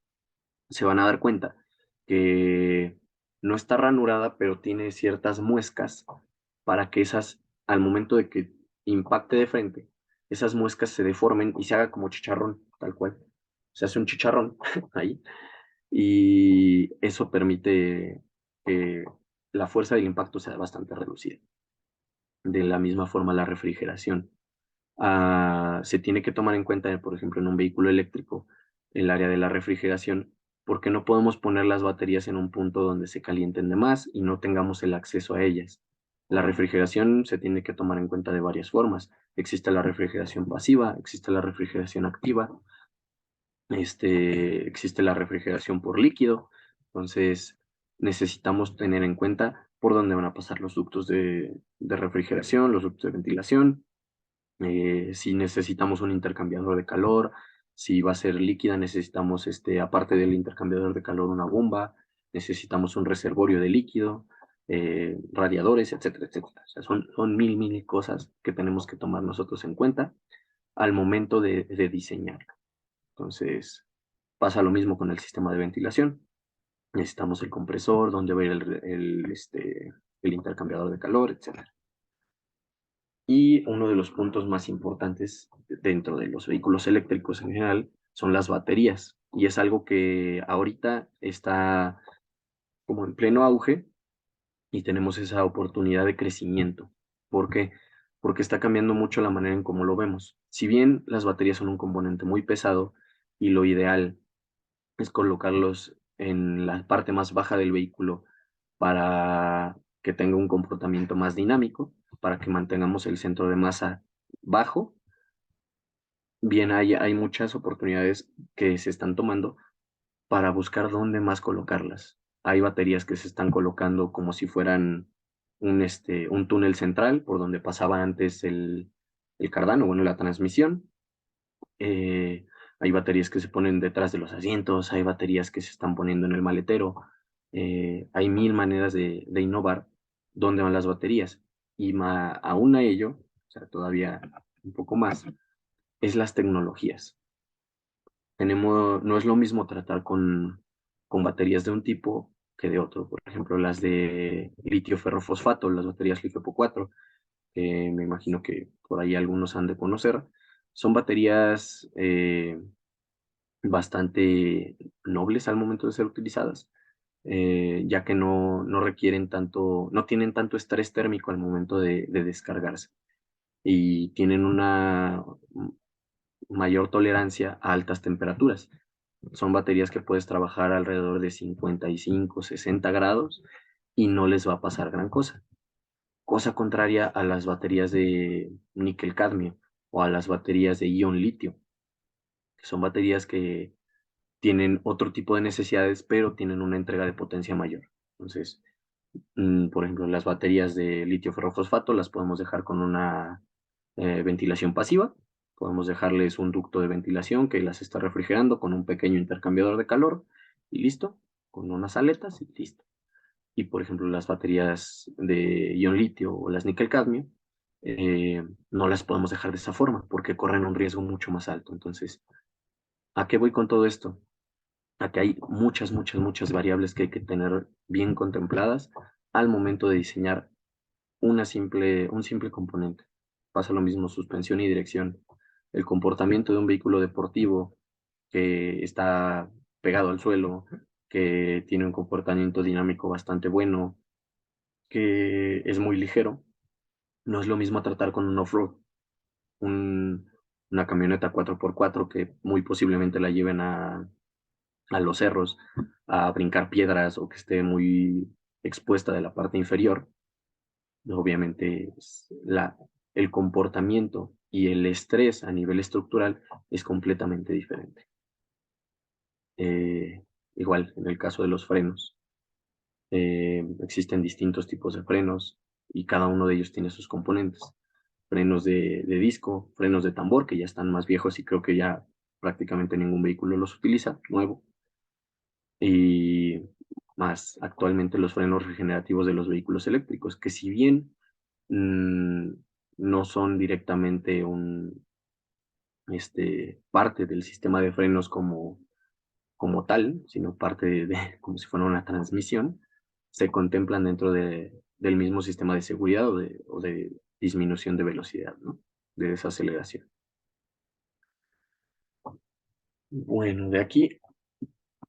se van a dar cuenta que no está ranurada, pero tiene ciertas muescas para que esas, al momento de que impacte de frente, esas muescas se deformen y se haga como chicharrón, tal cual. Se hace un chicharrón ahí y eso permite que la fuerza del impacto sea bastante reducida. De la misma forma, la refrigeración. Se tiene que tomar en cuenta, por ejemplo, en un vehículo eléctrico, el área de la refrigeración, porque no podemos poner las baterías en un punto donde se calienten de más y no tengamos el acceso a ellas. La refrigeración se tiene que tomar en cuenta de varias formas. Existe la refrigeración pasiva, existe la refrigeración activa, existe la refrigeración por líquido. Entonces, necesitamos tener en cuenta por dónde van a pasar los ductos de refrigeración, los ductos de ventilación, si necesitamos un intercambiador de calor, si va a ser líquida, necesitamos, aparte del intercambiador de calor, una bomba, necesitamos un reservorio de líquido, radiadores, etcétera, etcétera. O sea, son mil cosas que tenemos que tomar nosotros en cuenta al momento de diseñar. Entonces, pasa lo mismo con el sistema de ventilación. Necesitamos el compresor, dónde va a ir el intercambiador de calor, etcétera. Y uno de los puntos más importantes dentro de los vehículos eléctricos en general son las baterías. Y es algo que ahorita está como en pleno auge y tenemos esa oportunidad de crecimiento. ¿Por qué? Porque está cambiando mucho la manera en cómo lo vemos. Si bien las baterías son un componente muy pesado y lo ideal es colocarlos en la parte más baja del vehículo para que tenga un comportamiento más dinámico, para que mantengamos el centro de masa bajo. Bien, hay muchas oportunidades que se están tomando para buscar dónde más colocarlas. Hay baterías que se están colocando como si fueran un túnel central por donde pasaba antes el cardano, bueno, la transmisión. Eh, Hay baterías que se ponen detrás de los asientos, hay baterías que se están poniendo en el maletero. Hay mil maneras de innovar dónde van las baterías. Y aún a ello, o sea, todavía un poco más, es las tecnologías. No es lo mismo tratar con baterías de un tipo que de otro. Por ejemplo, las de litio ferrofosfato, las baterías litio-po 4, que me imagino que por ahí algunos han de conocer, son baterías bastante nobles al momento de ser utilizadas, ya que no requieren tanto, no tienen tanto estrés térmico al momento de descargarse y tienen una mayor tolerancia a altas temperaturas. Son baterías que puedes trabajar alrededor de 55, 60 grados y no les va a pasar gran cosa. Cosa contraria a las baterías de níquel-cadmio o a las baterías de ion litio, que son baterías que tienen otro tipo de necesidades, pero tienen una entrega de potencia mayor. Entonces, por ejemplo, las baterías de litio ferrofosfato las podemos dejar con una ventilación pasiva. Podemos dejarles un ducto de ventilación que las está refrigerando con un pequeño intercambiador de calor y listo, con unas aletas y listo. Y por ejemplo, las baterías de ion litio o las níquel-cadmio no las podemos dejar de esa forma porque corren un riesgo mucho más alto. Entonces, ¿a qué voy con todo esto? A que hay muchas variables que hay que tener bien contempladas al momento de diseñar un simple componente. Pasa lo mismo suspensión y dirección. El comportamiento de un vehículo deportivo que está pegado al suelo, que tiene un comportamiento dinámico bastante bueno, que es muy ligero, no es lo mismo tratar con un off-road, un, una camioneta 4x4 que muy posiblemente la lleven a los cerros, a brincar piedras o que esté muy expuesta de la parte inferior. Obviamente el comportamiento y el estrés a nivel estructural es completamente diferente. Igual en el caso de los frenos, existen distintos tipos de frenos y cada uno de ellos tiene sus componentes. Frenos de disco, frenos de tambor que ya están más viejos y creo que ya prácticamente ningún vehículo los utiliza, nuevo. Y más actualmente los frenos regenerativos de los vehículos eléctricos, que si bien no son directamente parte del sistema de frenos como tal, sino parte como si fuera una transmisión, se contemplan dentro del mismo sistema de seguridad o de disminución de velocidad, ¿no? De desaceleración. Bueno, de aquí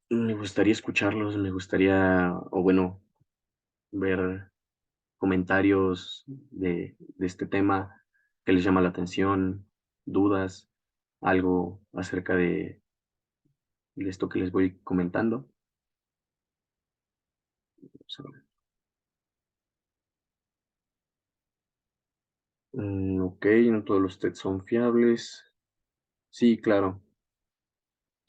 me gustaría escucharlos, o bueno, ver comentarios de este tema que les llama la atención, dudas, algo acerca de esto que les voy comentando. Vamos a ver. Ok, no todos los tests son fiables. Sí, claro.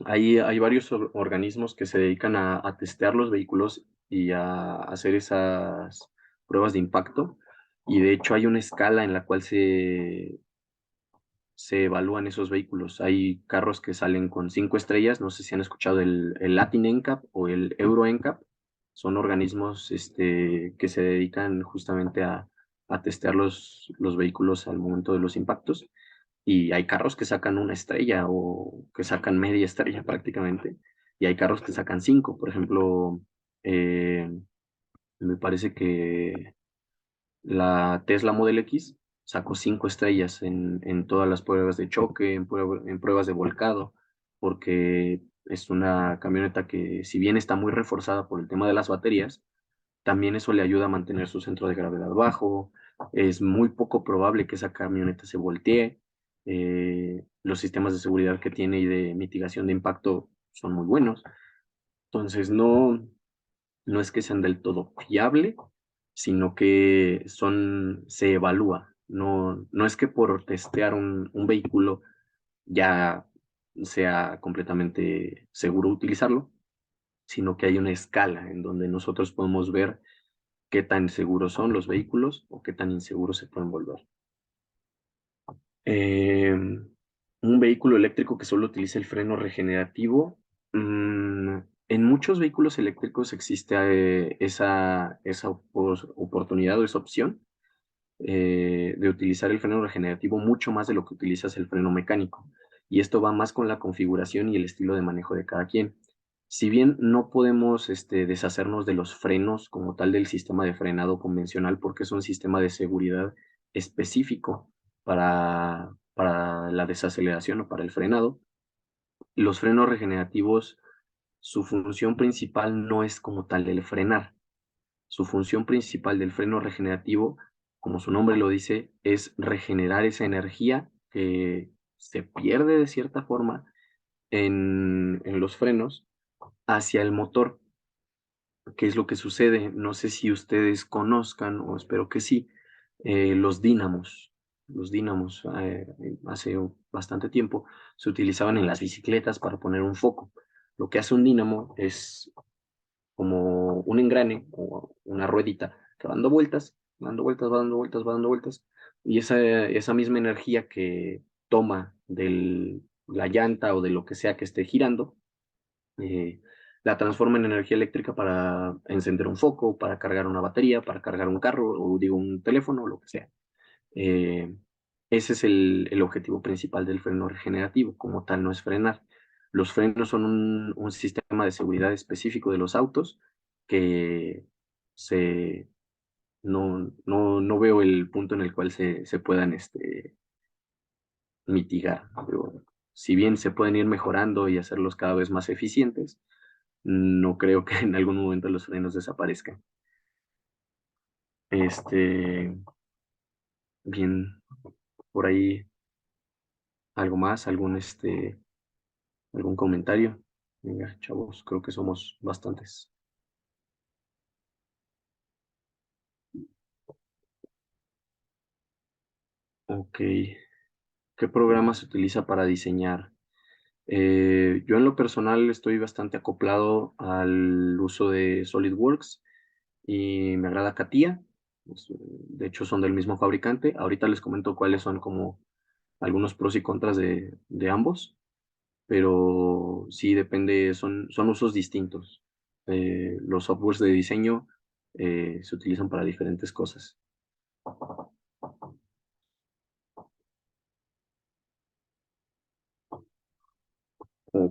Hay varios organismos que se dedican a testear los vehículos y a hacer esas pruebas de impacto. Y de hecho hay una escala en la cual se evalúan esos vehículos. Hay carros que salen con 5 estrellas, no sé si han escuchado el Latin NCAP o el Euro NCAP. Son organismos que se dedican justamente a testear los vehículos al momento de los impactos. Y hay carros que sacan una estrella o que sacan media estrella prácticamente. Y hay carros que sacan 5. Por ejemplo, eh, me parece que la Tesla Model X sacó 5 estrellas en todas las pruebas de choque, en pruebas de volcado, porque es una camioneta que, si bien está muy reforzada por el tema de las baterías, también eso le ayuda a mantener su centro de gravedad bajo. Es muy poco probable que esa camioneta se voltee. Los sistemas de seguridad que tiene y de mitigación de impacto son muy buenos. Entonces, no es que sean del todo fiable, sino que se evalúa. No es que por testear un vehículo ya sea completamente seguro utilizarlo, sino que hay una escala en donde nosotros podemos ver qué tan seguros son los vehículos o qué tan inseguros se pueden volver. Un vehículo eléctrico que solo utiliza el freno regenerativo. En muchos vehículos eléctricos existe esa oportunidad o esa opción de utilizar el freno regenerativo mucho más de lo que utilizas el freno mecánico. Y esto va más con la configuración y el estilo de manejo de cada quien. Si bien no podemos deshacernos de los frenos como tal del sistema de frenado convencional, porque es un sistema de seguridad específico para la desaceleración o para el frenado, los frenos regenerativos, su función principal no es como tal el frenar. Su función principal del freno regenerativo, como su nombre lo dice, es regenerar esa energía que se pierde de cierta forma en los frenos hacia el motor. ¿Qué es lo que sucede? No sé si ustedes conozcan, o espero que sí, los dínamos. Los dínamos hace bastante tiempo se utilizaban en las bicicletas para poner un foco. Lo que hace un dínamo es como un engrane o una ruedita que va dando vueltas, va dando vueltas, va dando vueltas, va dando vueltas. Y esa misma energía que toma de la llanta o de lo que sea que esté girando, eh, la transforma en energía eléctrica para encender un foco, para cargar una batería, para cargar un carro o digo un teléfono o lo que sea. Eh, Ese es el objetivo principal del freno regenerativo, como tal no es frenar. Los frenos son un sistema de seguridad específico de los autos que se, no veo el punto en el cual se puedan mitigar. Pero si bien se pueden ir mejorando y hacerlos cada vez más eficientes, no creo que en algún momento los frenos desaparezcan. Bien, por ahí algo más, algún comentario. Venga, chavos, creo que somos bastantes. Ok, ¿qué programa se utiliza para diseñar? Yo en lo personal estoy bastante acoplado al uso de SolidWorks y me agrada CATIA. De hecho, son del mismo fabricante. Ahorita les comento cuáles son como algunos pros y contras de ambos, pero sí depende, son usos distintos. Los softwares de diseño se utilizan para diferentes cosas.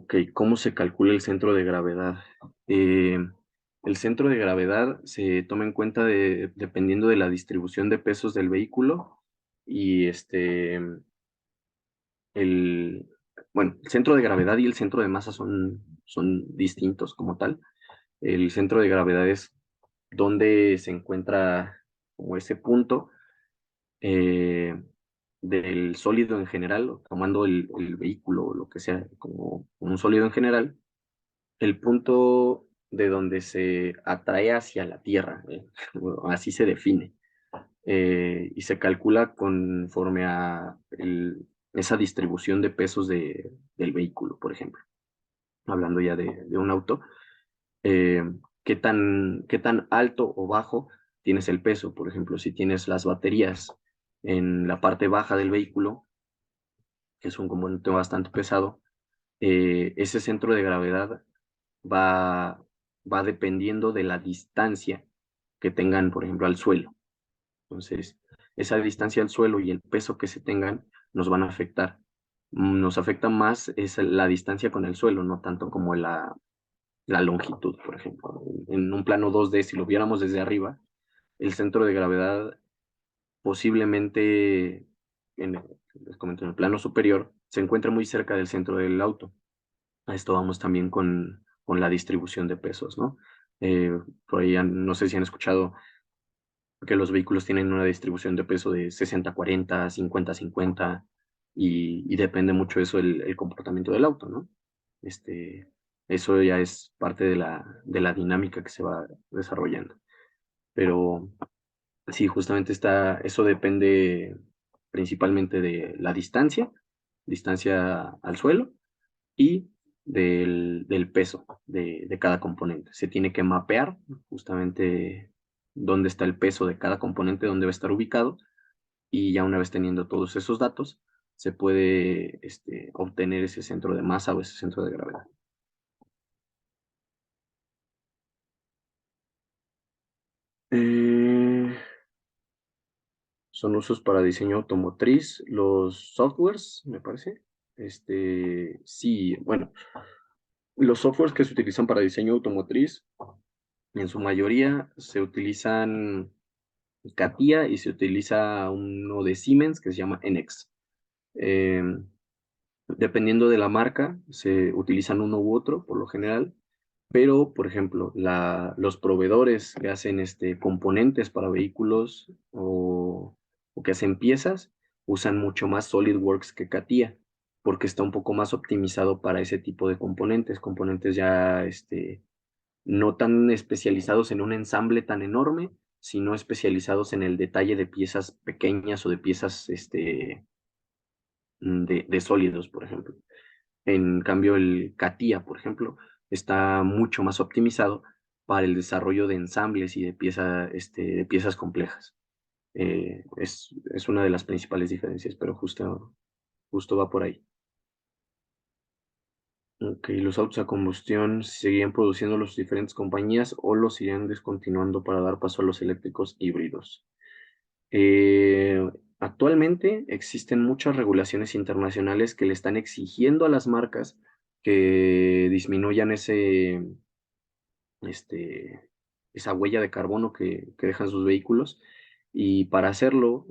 Ok, ¿cómo se calcula el centro de gravedad? El centro de gravedad se toma en cuenta dependiendo de la distribución de pesos del vehículo y el, bueno, el centro de gravedad y el centro de masa son distintos como tal. El centro de gravedad es donde se encuentra como ese punto eh, del sólido en general, tomando el vehículo o lo que sea como un sólido en general, el punto de donde se atrae hacia la Tierra, bueno, así se define, y se calcula conforme a esa distribución de pesos del vehículo, por ejemplo, hablando ya de un auto, eh, qué tan alto o bajo tienes el peso. Por ejemplo, si tienes las baterías en la parte baja del vehículo, que es un componente bastante pesado, ese centro de gravedad va, va dependiendo de la distancia que tengan, por ejemplo, al suelo. Entonces, esa distancia al suelo y el peso que se tengan nos van a afectar. Nos afecta más es la distancia con el suelo, no tanto como la longitud, por ejemplo. En un plano 2D, si lo viéramos desde arriba, el centro de gravedad posiblemente, les comento, en el plano superior, se encuentra muy cerca del centro del auto. A esto vamos también con la distribución de pesos, ¿no? Por ahí no sé si han escuchado que los vehículos tienen una distribución de peso de 60-40, 50-50, y depende mucho eso el comportamiento del auto, ¿no? Este, eso ya es parte de la dinámica que se va desarrollando. Pero sí, justamente eso depende principalmente de la distancia al suelo y del peso de cada componente. Se tiene que mapear justamente dónde está el peso de cada componente, dónde va a estar ubicado, y ya una vez teniendo todos esos datos, se puede obtener ese centro de masa o ese centro de gravedad. Eh, Son usos para diseño automotriz, los softwares, me parece. Sí, bueno, los softwares que se utilizan para diseño automotriz, en su mayoría se utilizan CATIA y se utiliza uno de Siemens que se llama NX. Eh, Dependiendo de la marca, se utilizan uno u otro, por lo general, pero, por ejemplo, los proveedores que hacen componentes para vehículos o que hacen piezas, usan mucho más SolidWorks que CATIA, porque está un poco más optimizado para ese tipo de componentes ya no tan especializados en un ensamble tan enorme, sino especializados en el detalle de piezas pequeñas o de piezas de sólidos, por ejemplo. En cambio, el CATIA, por ejemplo, está mucho más optimizado para el desarrollo de ensambles y de piezas complejas. Es una de las principales diferencias, pero justo va por ahí. Ok, los autos a combustión seguían produciendo las diferentes compañías o los irían descontinuando para dar paso a los eléctricos híbridos. Actualmente existen muchas regulaciones internacionales que le están exigiendo a las marcas que disminuyan esa huella de carbono que dejan sus vehículos, y para hacerlo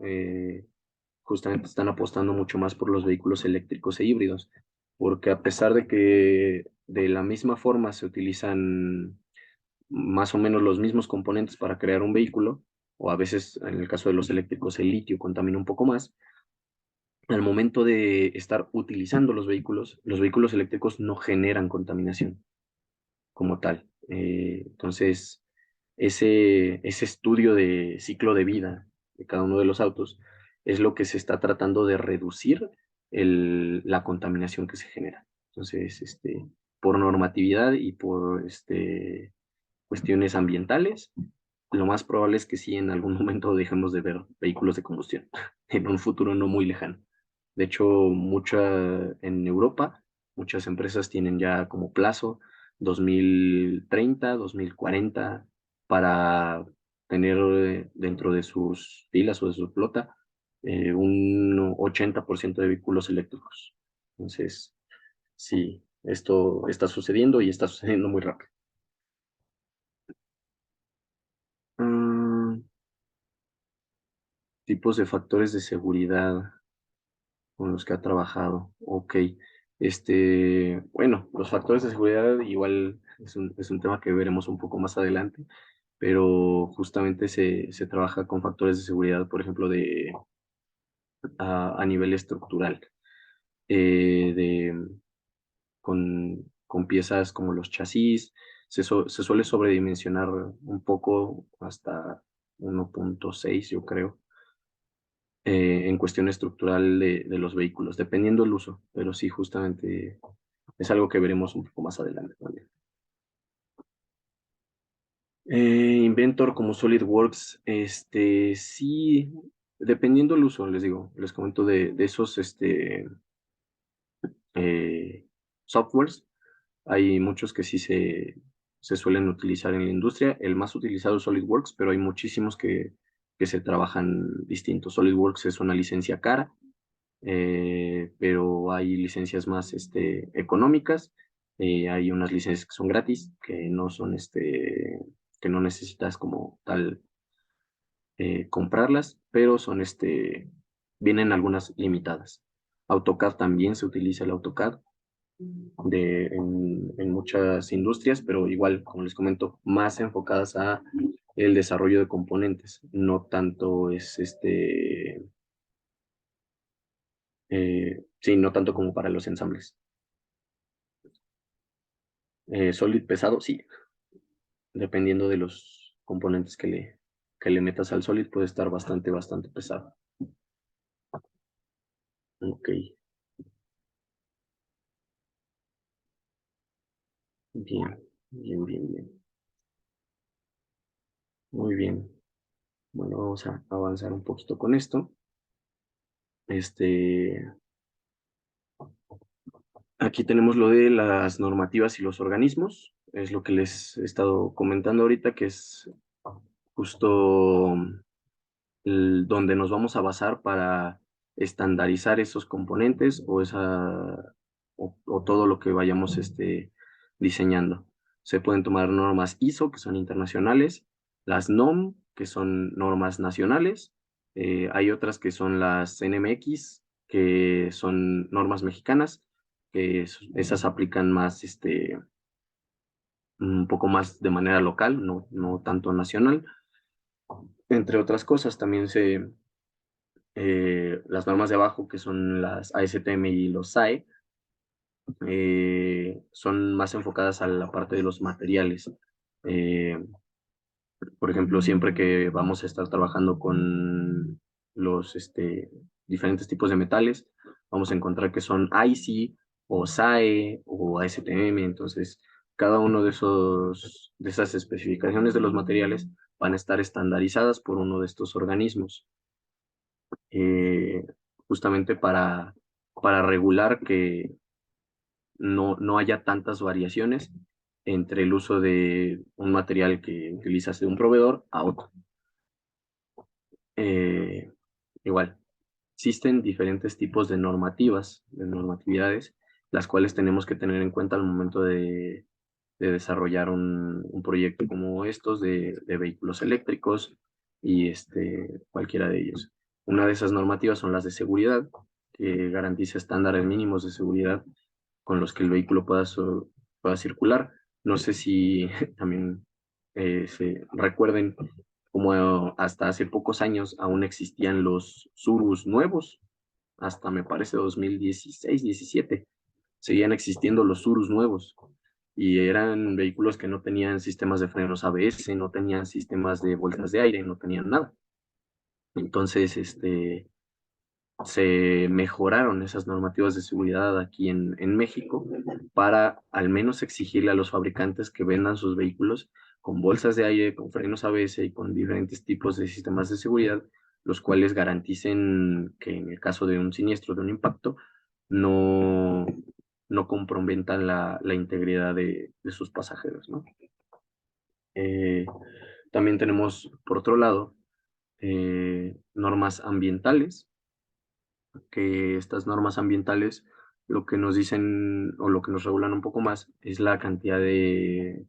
justamente están apostando mucho más por los vehículos eléctricos e híbridos, porque a pesar de que de la misma forma se utilizan más o menos los mismos componentes para crear un vehículo, o a veces en el caso de los eléctricos el litio contamina un poco más, al momento de estar utilizando los vehículos eléctricos no generan contaminación como tal. Entonces, ese estudio de ciclo de vida de cada uno de los autos es lo que se está tratando de reducir la contaminación que se genera. Entonces, por normatividad y por cuestiones ambientales, lo más probable es que sí en algún momento dejemos de ver vehículos de combustión en un futuro no muy lejano. De hecho, en Europa, muchas empresas tienen ya como plazo 2030, 2040 para tener dentro de sus filas o de su flota un 80% de vehículos eléctricos. Entonces, sí, esto está sucediendo y está sucediendo muy rápido. Tipos de factores de seguridad con los que ha trabajado. Ok. Bueno, los factores de seguridad igual es un tema que veremos un poco más adelante, pero justamente se trabaja con factores de seguridad, por ejemplo, a nivel estructural, de, con piezas como los chasis, se suele sobredimensionar un poco hasta 1.6, yo creo, en cuestión estructural de los vehículos, dependiendo del uso, pero sí, justamente es algo que veremos un poco más adelante también. Inventor como SolidWorks, sí, dependiendo del uso, les digo, les comento de esos softwares, hay muchos que sí se suelen utilizar en la industria. El más utilizado es SolidWorks, pero hay muchísimos que se trabajan distintos. SolidWorks es una licencia cara, pero hay licencias más económicas. Hay unas licencias que son gratis, que no son que no necesitas como tal comprarlas, pero son vienen algunas limitadas. AutoCAD también se utiliza el AutoCAD en muchas industrias, pero igual, como les comento, más enfocadas a el desarrollo de componentes, no tanto es sí, no tanto como para los ensambles. Solid pesado, sí, dependiendo de los componentes que le metas al Solid, puede estar bastante pesado. Ok, bien. Muy bien. Bueno, vamos a avanzar un poquito con esto. Aquí tenemos lo de las normativas y los organismos. Es lo que les he estado comentando ahorita, que es justo donde nos vamos a basar para estandarizar esos componentes o todo lo que vayamos diseñando. Se pueden tomar normas ISO, que son internacionales, las NOM, que son normas nacionales, hay otras que son las NMX, que son normas mexicanas, que esas aplican más, un poco más de manera local, no tanto nacional. Entre otras cosas, también las normas de abajo, que son las ASTM y los SAE, son más enfocadas a la parte de los materiales. Eh, por ejemplo, siempre que vamos a estar trabajando con los diferentes tipos de metales, vamos a encontrar que son IC o SAE o ASTM. Entonces, cada uno de esas especificaciones de los materiales van a estar estandarizadas por uno de estos organismos, eh, justamente para regular que no haya tantas variaciones entre el uso de un material que utilizas de un proveedor a otro. Eh, Igual, existen diferentes tipos de normativas, de normatividades, las cuales tenemos que tener en cuenta al momento de desarrollar un proyecto como estos de vehículos eléctricos y cualquiera de ellos. Una de esas normativas son las de seguridad, que garantiza estándares mínimos de seguridad con los que el vehículo pueda circular. No sé si también se recuerden como hasta hace pocos años aún existían los Surus nuevos, hasta me parece 2016, 17, seguían existiendo los Surus nuevos y eran vehículos que no tenían sistemas de frenos ABS, no tenían sistemas de bolsas de aire, no tenían nada. Entonces, se mejoraron esas normativas de seguridad aquí en México para al menos exigirle a los fabricantes que vendan sus vehículos con bolsas de aire, con frenos ABS y con diferentes tipos de sistemas de seguridad, los cuales garanticen que en el caso de un siniestro, de un impacto, no, no comprometan la integridad de sus pasajeros, ¿no? Eh, También tenemos, por otro lado, normas ambientales, que estas normas ambientales lo que nos dicen o lo que nos regulan un poco más es la cantidad de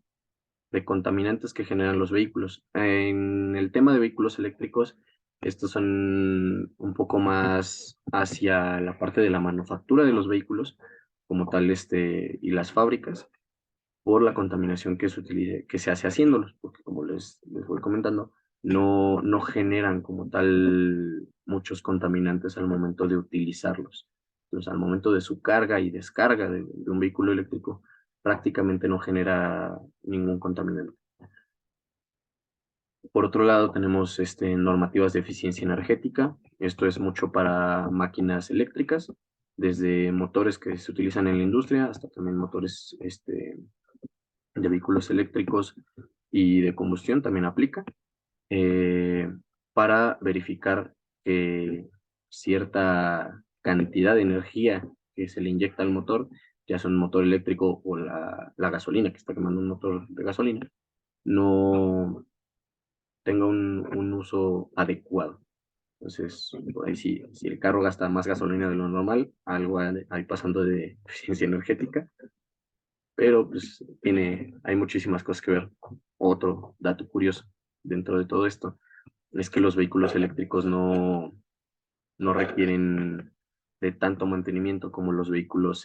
contaminantes que generan los vehículos. En el tema de vehículos eléctricos, estos son un poco más hacia la parte de la manufactura de los vehículos, como tal, y las fábricas, por la contaminación que que se hace haciéndolos, porque como les voy comentando, no generan como tal muchos contaminantes al momento de utilizarlos. Entonces, al momento de su carga y descarga de un vehículo eléctrico, prácticamente no genera ningún contaminante. Por otro lado, tenemos normativas de eficiencia energética. Esto es mucho para máquinas eléctricas, desde motores que se utilizan en la industria hasta también motores de vehículos eléctricos y de combustión también aplica, eh, para verificar que cierta cantidad de energía que se le inyecta al motor, ya sea un motor eléctrico o la gasolina que está quemando un motor de gasolina, no tenga un uso adecuado. Entonces, por ahí si el carro gasta más gasolina de lo normal, algo hay pasando de eficiencia energética, pero pues hay muchísimas cosas que ver. Otro dato curioso dentro de todo esto es que los vehículos eléctricos no requieren de tanto mantenimiento como los vehículos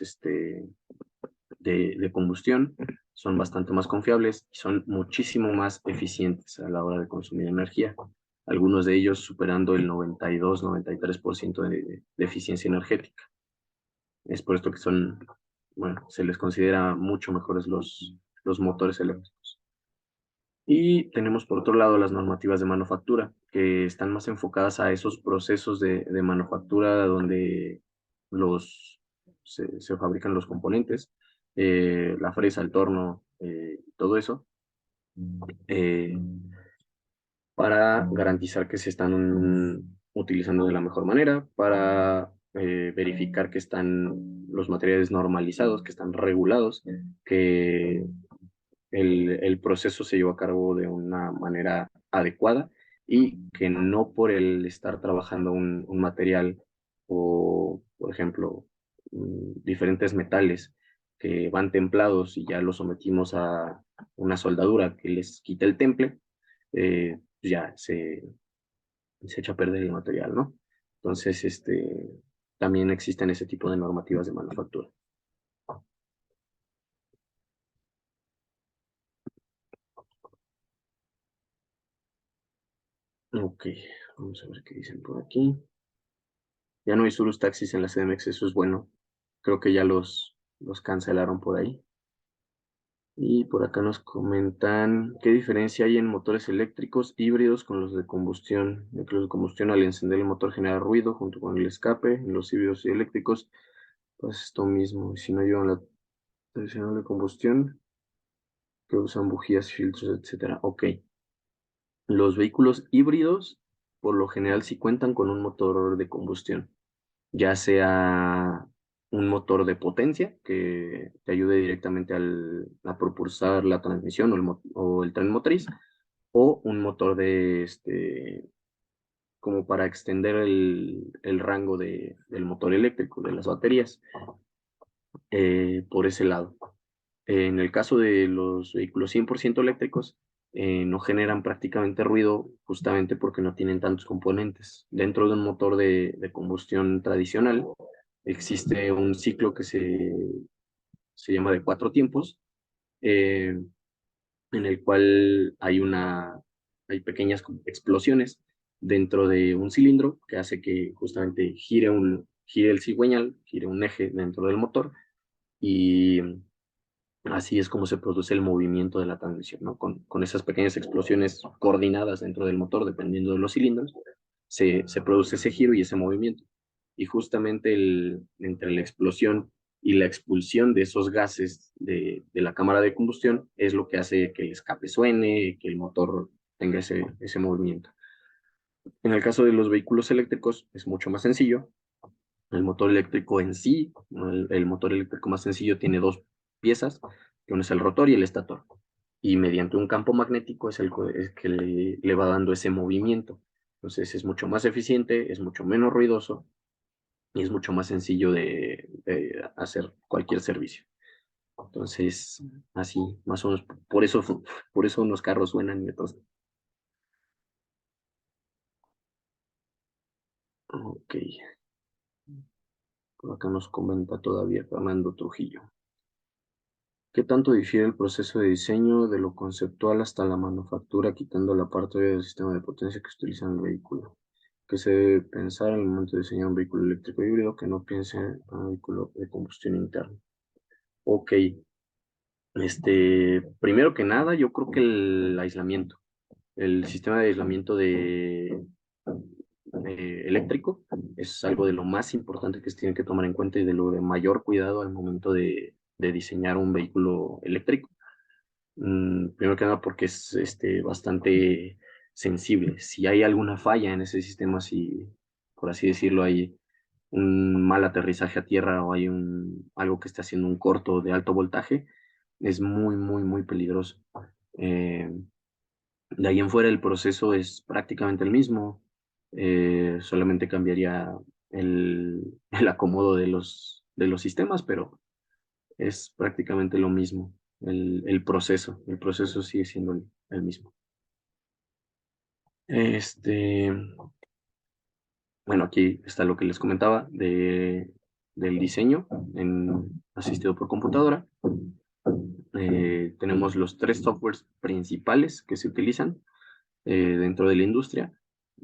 de combustión, son bastante más confiables y son muchísimo más eficientes a la hora de consumir energía. Algunos de ellos superando el 92-93% de eficiencia energética. Es por esto que bueno, se les considera mucho mejores los motores eléctricos. Y tenemos por otro lado las normativas de manufactura, que están más enfocadas a esos procesos de manufactura donde se fabrican los componentes, la fresa, el torno, todo eso, eh, para garantizar que se están utilizando de la mejor manera, para verificar que están los materiales normalizados, que están regulados, que el proceso se llevó a cabo de una manera adecuada y que no por el estar trabajando un material o, por ejemplo, diferentes metales que van templados y ya los sometimos a una soldadura que les quita el temple, ya se echa a perder el material, ¿no? Entonces, también existen ese tipo de normativas de manufactura. Ok, vamos a ver qué dicen por aquí. Ya no hay Surus taxis en la CDMX, eso es bueno. Creo que ya los cancelaron por ahí. Y por acá nos comentan qué diferencia hay en motores eléctricos híbridos con los de combustión. Ya que los de combustión al encender el motor genera ruido junto con el escape. En los híbridos y eléctricos, pues esto mismo. Y si no llevan la tradicional de combustión, que usan bujías, filtros, etcétera. Ok. Los vehículos híbridos, por lo general, sí cuentan con un motor de combustión, ya sea un motor de potencia que te ayude directamente a propulsar la transmisión o el tren motriz, o un motor como para extender el rango del motor eléctrico, de las baterías, por ese lado. En el caso de los vehículos 100% eléctricos, no generan prácticamente ruido justamente porque no tienen tantos componentes. Dentro de un motor de combustión tradicional existe un ciclo que se llama de 4 tiempos, eh, en el cual hay pequeñas explosiones dentro de un cilindro que hace que justamente gire el cigüeñal, gire un eje dentro del motor y así es como se produce el movimiento de la transmisión, ¿no? Con esas pequeñas explosiones coordinadas dentro del motor, dependiendo de los cilindros, se produce ese giro y ese movimiento. Y justamente entre la explosión y la expulsión de esos gases de la cámara de combustión es lo que hace que el escape suene, que el motor tenga ese movimiento. En el caso de los vehículos eléctricos es mucho más sencillo. El motor eléctrico en sí, el motor eléctrico más sencillo tiene dos piezas, que uno es el rotor y el estator. Y mediante un campo magnético es que le va dando ese movimiento. Entonces es mucho más eficiente, es mucho menos ruidoso y es mucho más sencillo de hacer cualquier servicio. Entonces, así, más o menos, por eso unos carros suenan y otros. Ok, por acá nos comenta todavía Fernando Trujillo. ¿Qué tanto difiere el proceso de diseño de lo conceptual hasta la manufactura, quitando la parte del sistema de potencia que se utiliza en el vehículo? ¿Qué se debe pensar en el momento de diseñar un vehículo eléctrico híbrido que no piense en un vehículo de combustión interna? Ok, primero que nada, yo creo que el aislamiento, el sistema de aislamiento eléctrico es algo de lo más importante que se tiene que tomar en cuenta y de lo de mayor cuidado al momento de diseñar un vehículo eléctrico. Primero que nada porque es bastante sensible. Si hay alguna falla en ese sistema, si por así decirlo hay un mal aterrizaje a tierra o hay algo que está haciendo un corto de alto voltaje, es muy, muy, muy peligroso. Eh, de ahí en fuera el proceso es prácticamente el mismo, solamente cambiaría el acomodo de los sistemas, pero es prácticamente lo mismo, el proceso sigue siendo el mismo. Este, bueno, aquí está lo que les comentaba del diseño asistido por computadora. Tenemos los tres softwares principales que se utilizan dentro de la industria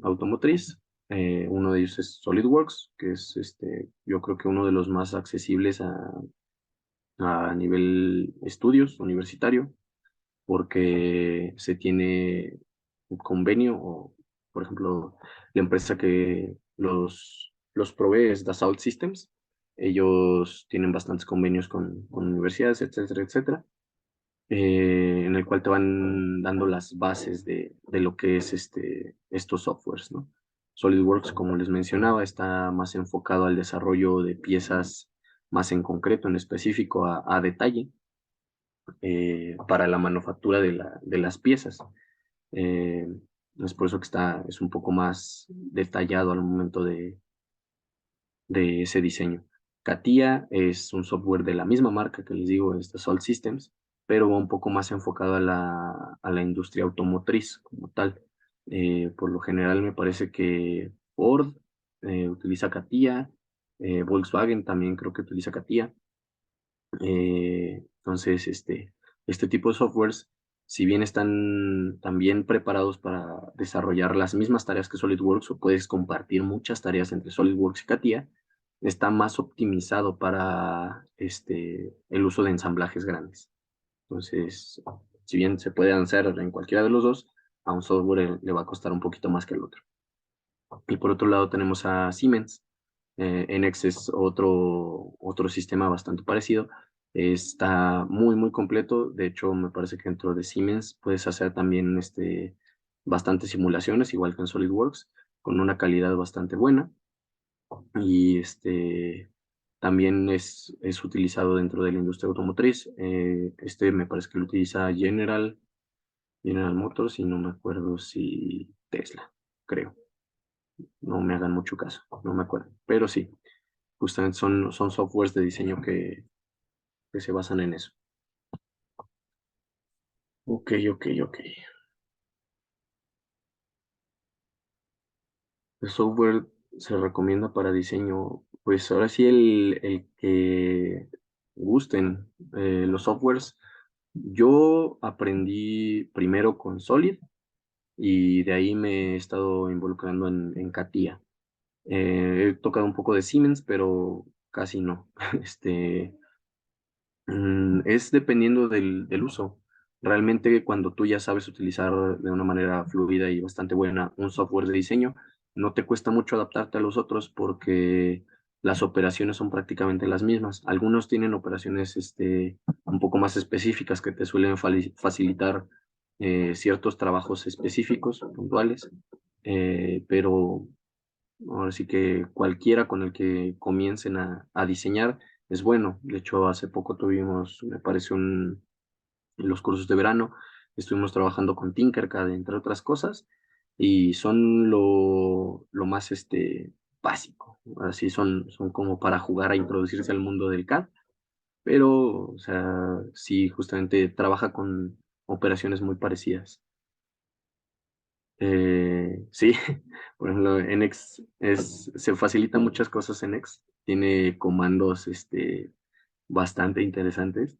automotriz. Uno de ellos es SolidWorks, que es yo creo que uno de los más accesibles a nivel estudios universitario, porque se tiene un convenio o, por ejemplo, la empresa que los provee es Dassault Systems. Ellos tienen bastantes convenios con universidades, etcétera, etcétera, en el cual te van dando las bases de lo que es estos softwares, ¿no? SolidWorks, como les mencionaba, está más enfocado al desarrollo de piezas más en concreto, en específico, a detalle, para la manufactura de las piezas. Eh, es por eso que es un poco más detallado al momento de ese diseño. CATIA es un software de la misma marca que les digo, es Dassault Systems, pero va un poco más enfocado a la industria automotriz como tal. Por lo general me parece que Ford utiliza CATIA, Volkswagen también creo que utiliza CATIA. Entonces, este tipo de softwares, si bien están también preparados para desarrollar las mismas tareas que SolidWorks, o puedes compartir muchas tareas entre SolidWorks y CATIA, está más optimizado para el uso de ensamblajes grandes. Entonces, si bien se puede hacer en cualquiera de los dos, a un software le va a costar un poquito más que al otro. Y por otro lado tenemos a Siemens. NX es otro sistema bastante parecido. Está muy, muy completo. De hecho, me parece que dentro de Siemens puedes hacer también bastantes simulaciones, igual que en SolidWorks, con una calidad bastante buena. Y también es utilizado dentro de la industria automotriz. Me parece que lo utiliza General Motors y no me acuerdo si Tesla, creo. No me hagan mucho caso, no me acuerdo. Pero sí, justamente son softwares de diseño que se basan en eso. Ok, ok, ok. El software se recomienda para diseño, pues ahora sí el que gusten los softwares. Yo aprendí primero con Solid y de ahí me he estado involucrando en CATIA. He tocado un poco de Siemens, pero casi no. Es dependiendo del uso. Realmente cuando tú ya sabes utilizar de una manera fluida y bastante buena un software de diseño, no te cuesta mucho adaptarte a los otros porque las operaciones son prácticamente las mismas. Algunos tienen operaciones un poco más específicas que te suelen facilitar ciertos trabajos específicos, puntuales, pero ahora sí que cualquiera con el que comiencen a diseñar es bueno. De hecho, hace poco tuvimos, me parece, en los cursos de verano, estuvimos trabajando con Tinkercad, entre otras cosas, y son lo más básico. Así son como para jugar a introducirse al mundo del CAD, pero, o sea, sí, justamente trabaja con operaciones muy parecidas. Sí, por ejemplo, NX se facilitan muchas cosas en X. Tiene comandos bastante interesantes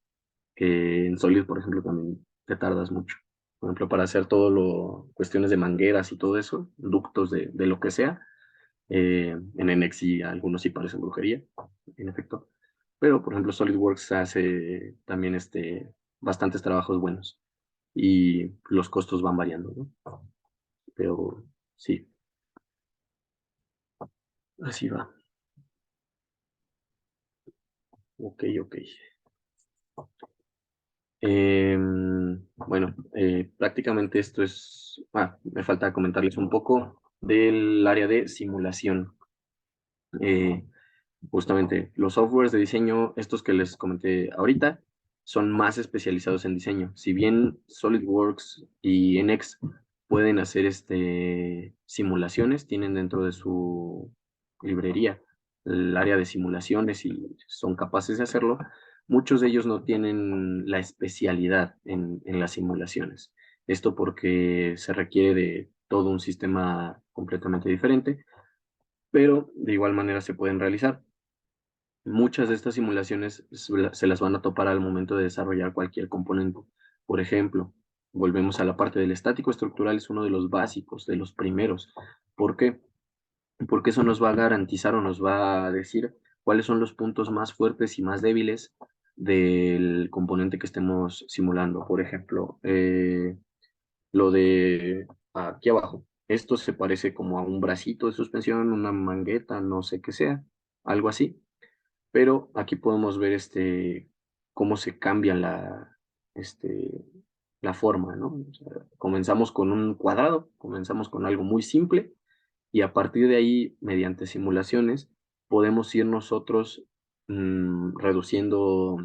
que en Solid, por ejemplo, también te tardas mucho. Por ejemplo, para hacer todo lo, cuestiones de mangueras y todo eso, ductos de lo que sea, en NX sí, algunos sí parecen brujería, en efecto. Pero, por ejemplo, SolidWorks hace también bastantes trabajos buenos y los costos van variando, ¿no? Pero sí, así va. Ok, ok. Bueno, prácticamente esto es... me falta comentarles un poco del área de simulación. Eh, Justamente los softwares de diseño, estos que les comenté ahorita, son más especializados en diseño. Si bien SolidWorks y NX pueden hacer simulaciones, tienen dentro de su librería el área de simulaciones y son capaces de hacerlo, muchos de ellos no tienen la especialidad en las simulaciones. Esto porque se requiere de todo un sistema completamente diferente, pero de igual manera se pueden realizar. Muchas de estas simulaciones se las van a topar al momento de desarrollar cualquier componente. Por ejemplo, volvemos a la parte del estático estructural, es uno de los básicos, de los primeros. ¿Por qué? Porque eso nos va a garantizar o nos va a decir cuáles son los puntos más fuertes y más débiles del componente que estemos simulando. Por ejemplo, lo de aquí abajo. Esto se parece como a un bracito de suspensión, una mangueta, no sé qué sea, algo así, pero aquí podemos ver cómo se cambia la forma, ¿no? O sea, comenzamos con un cuadrado, comenzamos con algo muy simple y a partir de ahí, mediante simulaciones, podemos ir nosotros reduciendo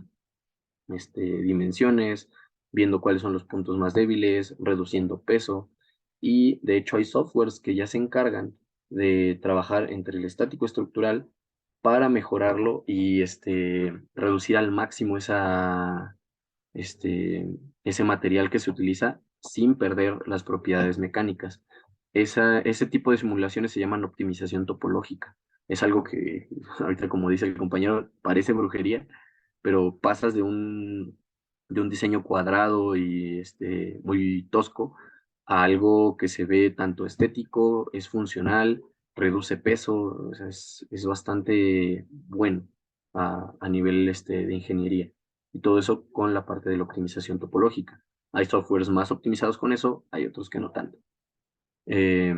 dimensiones, viendo cuáles son los puntos más débiles, reduciendo peso. Y de hecho hay softwares que ya se encargan de trabajar entre el estático estructural para mejorarlo y reducir al máximo ese material que se utiliza sin perder las propiedades mecánicas. Ese tipo de simulaciones se llaman optimización topológica. Es algo que, ahorita como dice el compañero, parece brujería, pero pasas de un diseño cuadrado y muy tosco a algo que se ve tanto estético, es funcional, reduce peso, o sea, es bastante bueno a nivel de ingeniería. Y todo eso con la parte de la optimización topológica. Hay softwares más optimizados con eso, hay otros que no tanto. Eh,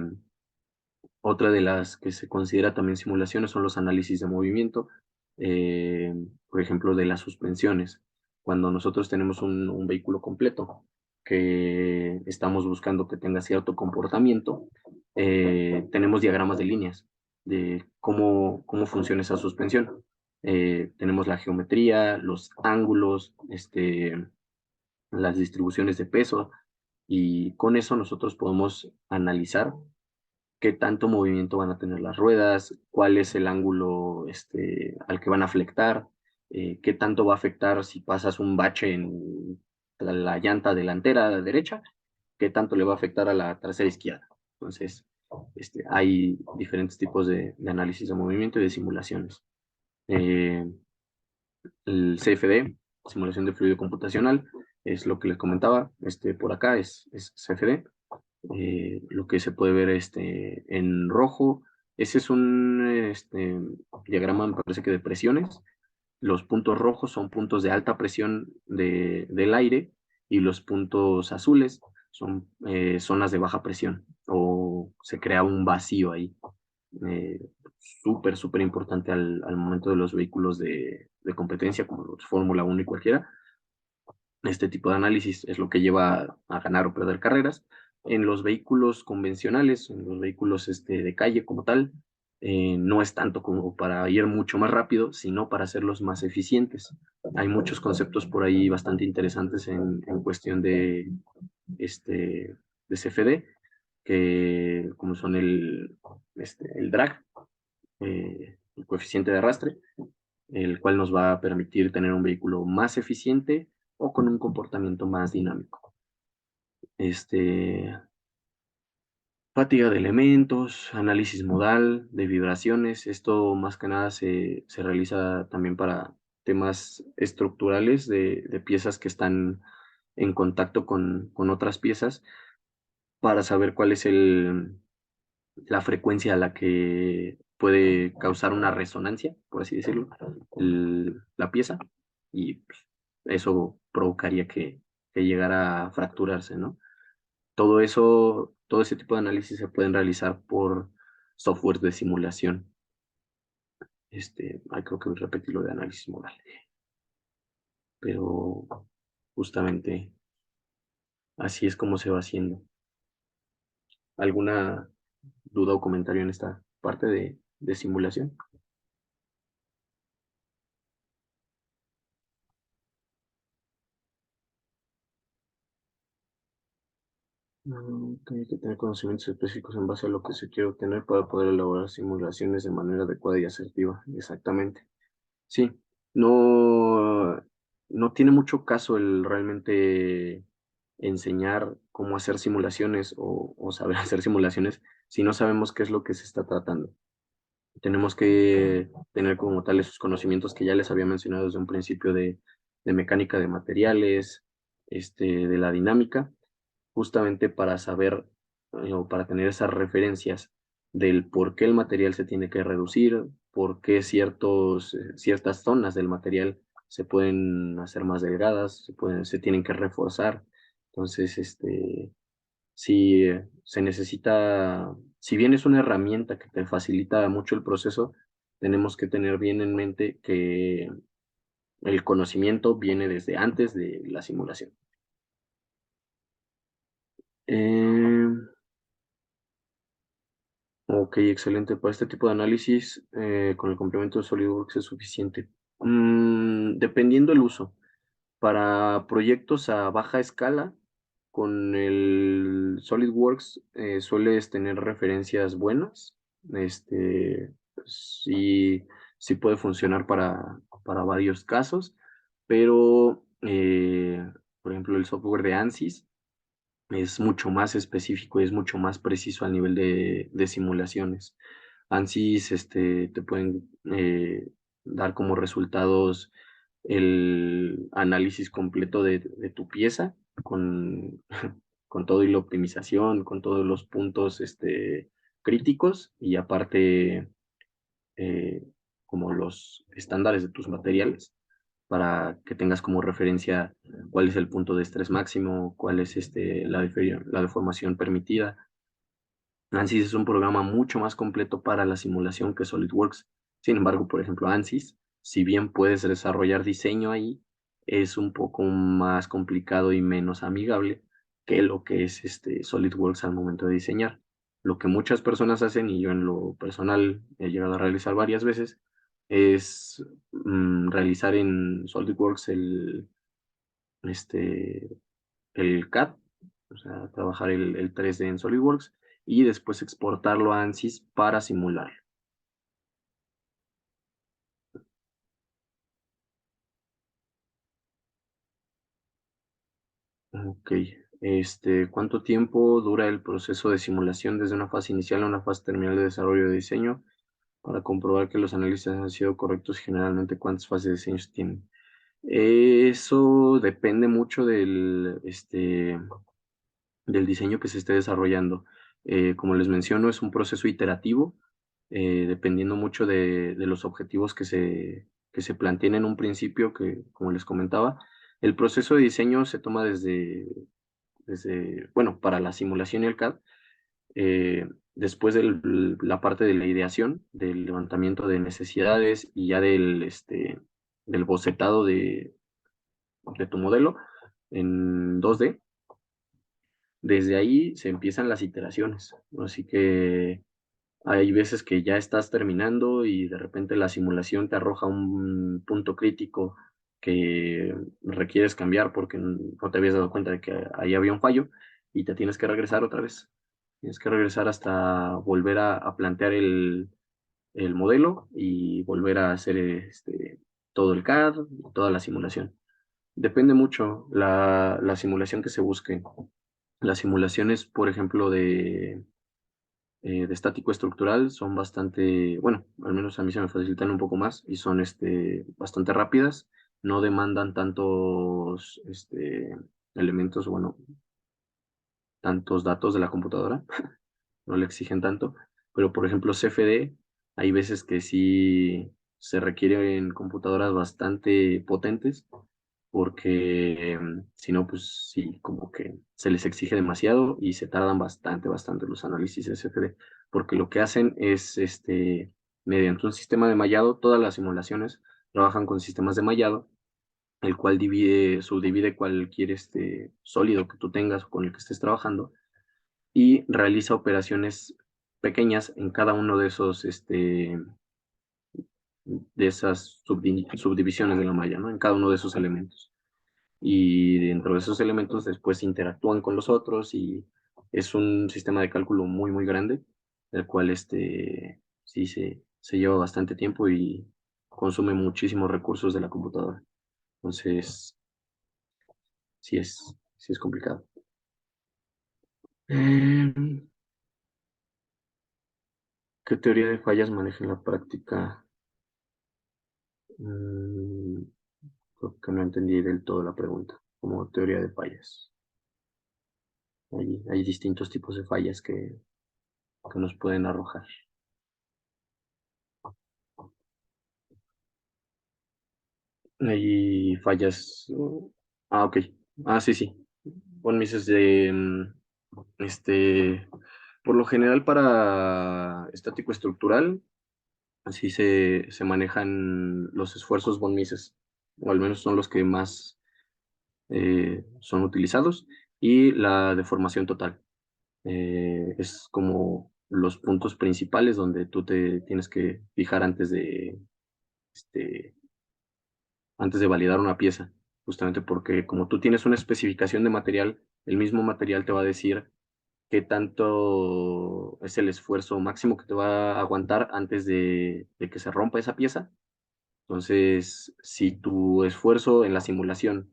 Otra de las que se considera también simulaciones son los análisis de movimiento, eh, por ejemplo, de las suspensiones. Cuando nosotros tenemos un vehículo completo que estamos buscando que tenga cierto comportamiento, tenemos diagramas de líneas de cómo funciona esa suspensión. Tenemos la geometría, los ángulos, las distribuciones de peso, y con eso nosotros podemos analizar qué tanto movimiento van a tener las ruedas, cuál es el ángulo al que van a flectar, qué tanto va a afectar si pasas un bache en la llanta delantera derecha, qué tanto le va a afectar a la trasera izquierda. Entonces, hay diferentes tipos de análisis de movimiento y de simulaciones. Eh, el CFD, simulación de fluido computacional, es lo que les comentaba, por acá es CFD. Lo que se puede ver en rojo, ese es un diagrama, me parece que de presiones. Los puntos rojos son puntos de alta presión del aire y los puntos azules son zonas de baja presión o se crea un vacío ahí. Eh, súper importante al momento de los vehículos de competencia como los Fórmula 1 y cualquiera. Este tipo de análisis es lo que lleva a ganar o perder carreras. En los vehículos convencionales, en los vehículos de calle como tal, no es tanto como para ir mucho más rápido, sino para hacerlos más eficientes. Hay muchos conceptos por ahí bastante interesantes en cuestión de CFD, que como son el drag, el coeficiente de arrastre, el cual nos va a permitir tener un vehículo más eficiente o con un comportamiento más dinámico. Fatiga de elementos, análisis modal, de vibraciones. Esto más que nada se realiza también para temas estructurales de piezas que están en contacto con otras piezas para saber cuál es la frecuencia a la que puede causar una resonancia, por así decirlo, la pieza, y pues, eso provocaría que llegara a fracturarse, ¿no? Todo eso, todo ese tipo de análisis se pueden realizar por software de simulación. Creo que repetí lo de análisis modal, pero justamente así es como se va haciendo. ¿Alguna duda o comentario en esta parte de simulación? Hay que tener conocimientos específicos en base a lo que se quiere obtener para poder elaborar simulaciones de manera adecuada y asertiva. Exactamente. Sí, no, no tiene mucho caso el realmente enseñar cómo hacer simulaciones o saber hacer simulaciones si no sabemos qué es lo que se está tratando. Tenemos que tener como tal esos conocimientos que ya les había mencionado desde un principio de mecánica de materiales, de la dinámica, justamente para saber o para tener esas referencias del por qué el material se tiene que reducir, por qué ciertas zonas del material se pueden hacer más delgadas, se tienen que reforzar. Entonces, si se necesita, si bien es una herramienta que te facilita mucho el proceso, tenemos que tener bien en mente que el conocimiento viene desde antes de la simulación. Eh, Ok, excelente. Para este tipo de análisis, con el complemento de SolidWorks es suficiente. Dependiendo el uso. Para proyectos a baja escala, con el SolidWorks sueles tener referencias buenas. Sí, sí puede funcionar para varios casos, pero, por ejemplo, el software de ANSYS es mucho más específico y es mucho más preciso a nivel de simulaciones. ANSYS te pueden dar como resultados el análisis completo de tu pieza con, con todo y la optimización, con todos los puntos críticos y aparte como los estándares de tus materiales para que tengas como referencia cuál es el punto de estrés máximo, cuál es la deformación permitida. ANSYS es un programa mucho más completo para la simulación que SolidWorks. Sin embargo, por ejemplo, ANSYS, si bien puedes desarrollar diseño ahí, es un poco más complicado y menos amigable que lo que es SolidWorks al momento de diseñar. Lo que muchas personas hacen, y yo en lo personal he llegado a realizar varias veces, es realizar en SolidWorks este, el CAD, o sea, trabajar el 3D en SolidWorks y después exportarlo a ANSYS para simularlo. Ok, ¿cuánto tiempo dura el proceso de simulación desde una fase inicial a una fase terminal de desarrollo de diseño? Para comprobar que los análisis han sido correctos, generalmente, ¿cuántas fases de diseño se tienen? Eso depende mucho del diseño que se esté desarrollando. Como les menciono, es un proceso iterativo, dependiendo mucho de los objetivos que se planteen en un principio, que como les comentaba, el proceso de diseño se toma bueno, para la simulación y el CAD, después de la parte de la ideación, del levantamiento de necesidades y ya del bocetado de tu modelo en 2D. Desde ahí se empiezan las iteraciones. Así que hay veces que ya estás terminando y de repente la simulación te arroja un punto crítico que requieres cambiar porque no te habías dado cuenta de que ahí había un fallo y te tienes que regresar otra vez. Tienes que regresar hasta volver a plantear el modelo y volver a hacer todo el CAD, toda la simulación. Depende mucho la simulación que se busque. Las simulaciones, por ejemplo, de estático estructural son bastante, bueno, al menos a mí se me facilitan un poco más y son bastante rápidas, no demandan tantos elementos, bueno, tantos datos de la computadora, no le exigen tanto, pero por ejemplo CFD, hay veces que sí se requieren computadoras bastante potentes porque si no, pues sí, como que se les exige demasiado y se tardan bastante los análisis de CFD, porque lo que hacen es, mediante un sistema de mallado, todas las simulaciones trabajan con sistemas de mallado, el cual subdivide cualquier sólido que tú tengas o con el que estés trabajando y realiza operaciones pequeñas en cada uno de esos, de esas subdivisiones de la malla, ¿no? En cada uno de esos elementos y dentro de esos elementos después interactúan con los otros y es un sistema de cálculo muy grande, el cual sí se lleva bastante tiempo y consume muchísimos recursos de la computadora. Entonces, sí es complicado. ¿Qué teoría de fallas maneja en la práctica? Mm, Creo que no entendí del todo la pregunta, como teoría de fallas. Hay distintos tipos de fallas que nos pueden arrojar. Hay fallas. Ok. Sí. Von Mises este, por lo general para estático estructural, así se manejan los esfuerzos Von Mises, o al menos son los que más son utilizados, y la deformación total. Es como los puntos principales donde tú te tienes que fijar este, antes de validar una pieza, justamente porque como tú tienes una especificación de material, el mismo material te va a decir qué tanto es el esfuerzo máximo que te va a aguantar antes de que se rompa esa pieza. Entonces, si tu esfuerzo en la simulación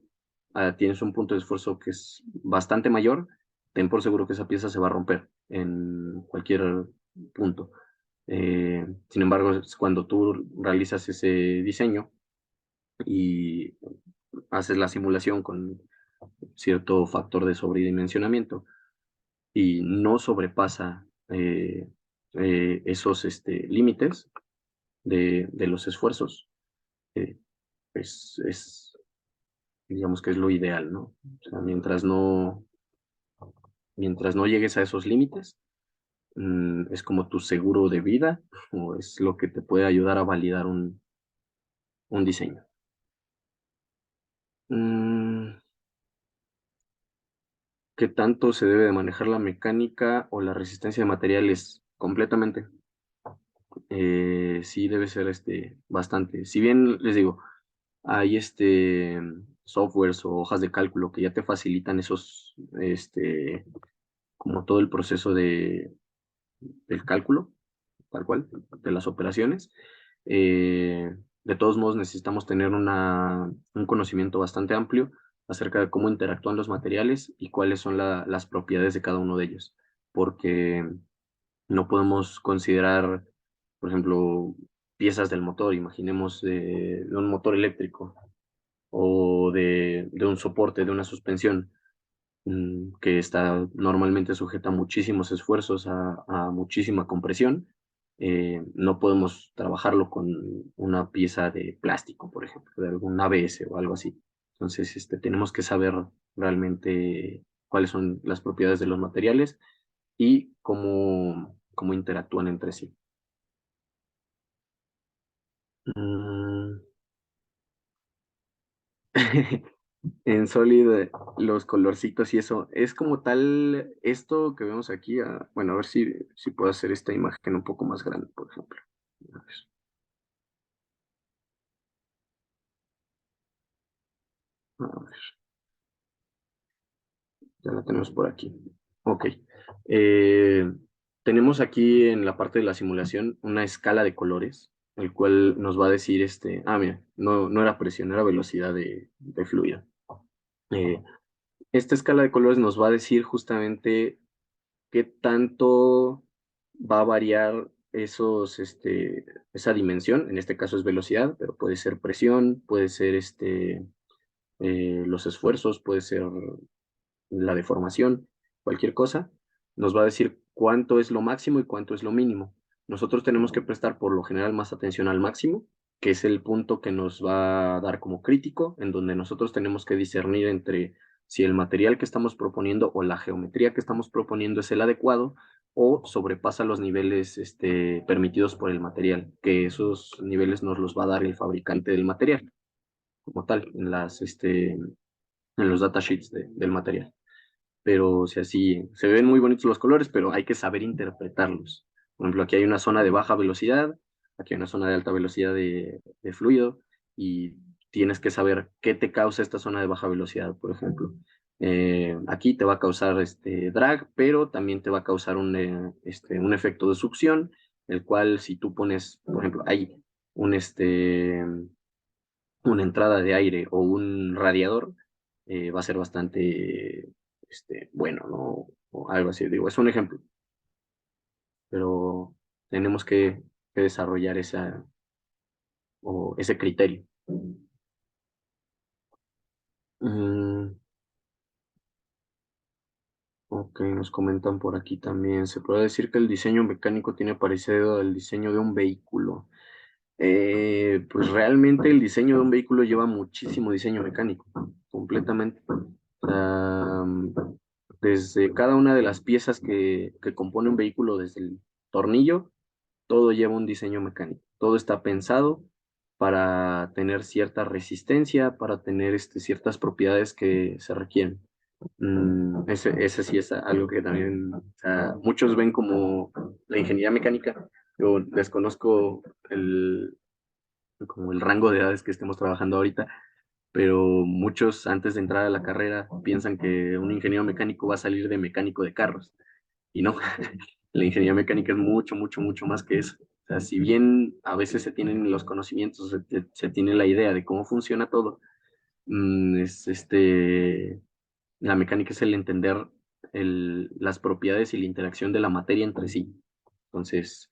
tienes un punto de esfuerzo que es bastante mayor, ten por seguro que esa pieza se va a romper en cualquier punto. Sin embargo, cuando tú realizas ese diseño, y haces la simulación con cierto factor de sobredimensionamiento y no sobrepasa esos límites de los esfuerzos, eh, pues digamos que es lo ideal, ¿no? O sea, mientras no llegues a esos límites, es como tu seguro de vida o es lo que te puede ayudar a validar un diseño. Mm, ¿Qué tanto se debe de manejar la mecánica o la resistencia de materiales? Completamente. Sí debe ser bastante. Si bien les digo, hay softwares o hojas de cálculo que ya te facilitan esos, como todo el proceso del cálculo, tal cual, de las operaciones. De todos modos, necesitamos tener un conocimiento bastante amplio acerca de cómo interactúan los materiales y cuáles son las propiedades de cada uno de ellos, porque no podemos considerar, por ejemplo, piezas del motor, imaginemos de un motor eléctrico o de un soporte, de una suspensión que está normalmente sujeta a muchísimos esfuerzos, a muchísima compresión. No podemos trabajarlo con una pieza de plástico, por ejemplo, de algún ABS o algo así. Entonces, tenemos que saber realmente cuáles son las propiedades de los materiales y cómo interactúan entre sí. Mm, En Solid, los colorcitos y eso, es como tal esto que vemos aquí. Bueno, a ver si puedo hacer esta imagen un poco más grande, por ejemplo. A ver, a ver, ya la tenemos por aquí. Ok. tenemos aquí en la parte de la simulación una escala de colores, el cual nos va a decir, mira, no era presión, era velocidad de fluido. Eh, Esta escala de colores nos va a decir justamente qué tanto va a variar esa dimensión, en este caso es velocidad, pero puede ser presión, puede ser los esfuerzos, puede ser la deformación, cualquier cosa, nos va a decir cuánto es lo máximo y cuánto es lo mínimo. Nosotros tenemos que prestar por lo general más atención al máximo, que es el punto que nos va a dar como crítico, en donde nosotros tenemos que discernir entre si el material que estamos proponiendo o la geometría que estamos proponiendo es el adecuado o sobrepasa los niveles permitidos por el material, que esos niveles nos los va a dar el fabricante del material, como tal, en los datasheets del material. Pero o sea, sí, se ven muy bonitos los colores, pero hay que saber interpretarlos. Por ejemplo, aquí hay una zona de baja velocidad, aquí hay una zona de alta velocidad de fluido, y tienes que saber qué te causa esta zona de baja velocidad, por ejemplo. Aquí te va a causar drag, pero también te va a causar un efecto de succión, el cual si tú pones, por ejemplo, hay un, una entrada de aire o un radiador, va a ser bastante bueno, ¿no? O algo así, digo, es un ejemplo, pero tenemos que desarrollar ese criterio. Mm, ok, nos comentan por aquí también. Se puede decir que el diseño mecánico tiene parecido al diseño de un vehículo. Pues realmente el diseño de un vehículo lleva muchísimo diseño mecánico, completamente. O sea, desde cada una de las piezas que compone un vehículo, desde el tornillo, todo lleva un diseño mecánico. Todo está pensado para tener cierta resistencia, para tener ciertas propiedades que se requieren. Ese sí es algo que también, o sea, muchos ven como la ingeniería mecánica. Yo desconozco como el rango de edades que estemos trabajando ahorita, pero muchos antes de entrar a la carrera piensan que un ingeniero mecánico va a salir de mecánico de carros, y no, la ingeniería mecánica es mucho, mucho, mucho más que eso. O sea, si bien a veces se tienen los conocimientos, se tiene la idea de cómo funciona todo, es la mecánica es el entender las propiedades y la interacción de la materia entre sí. Entonces,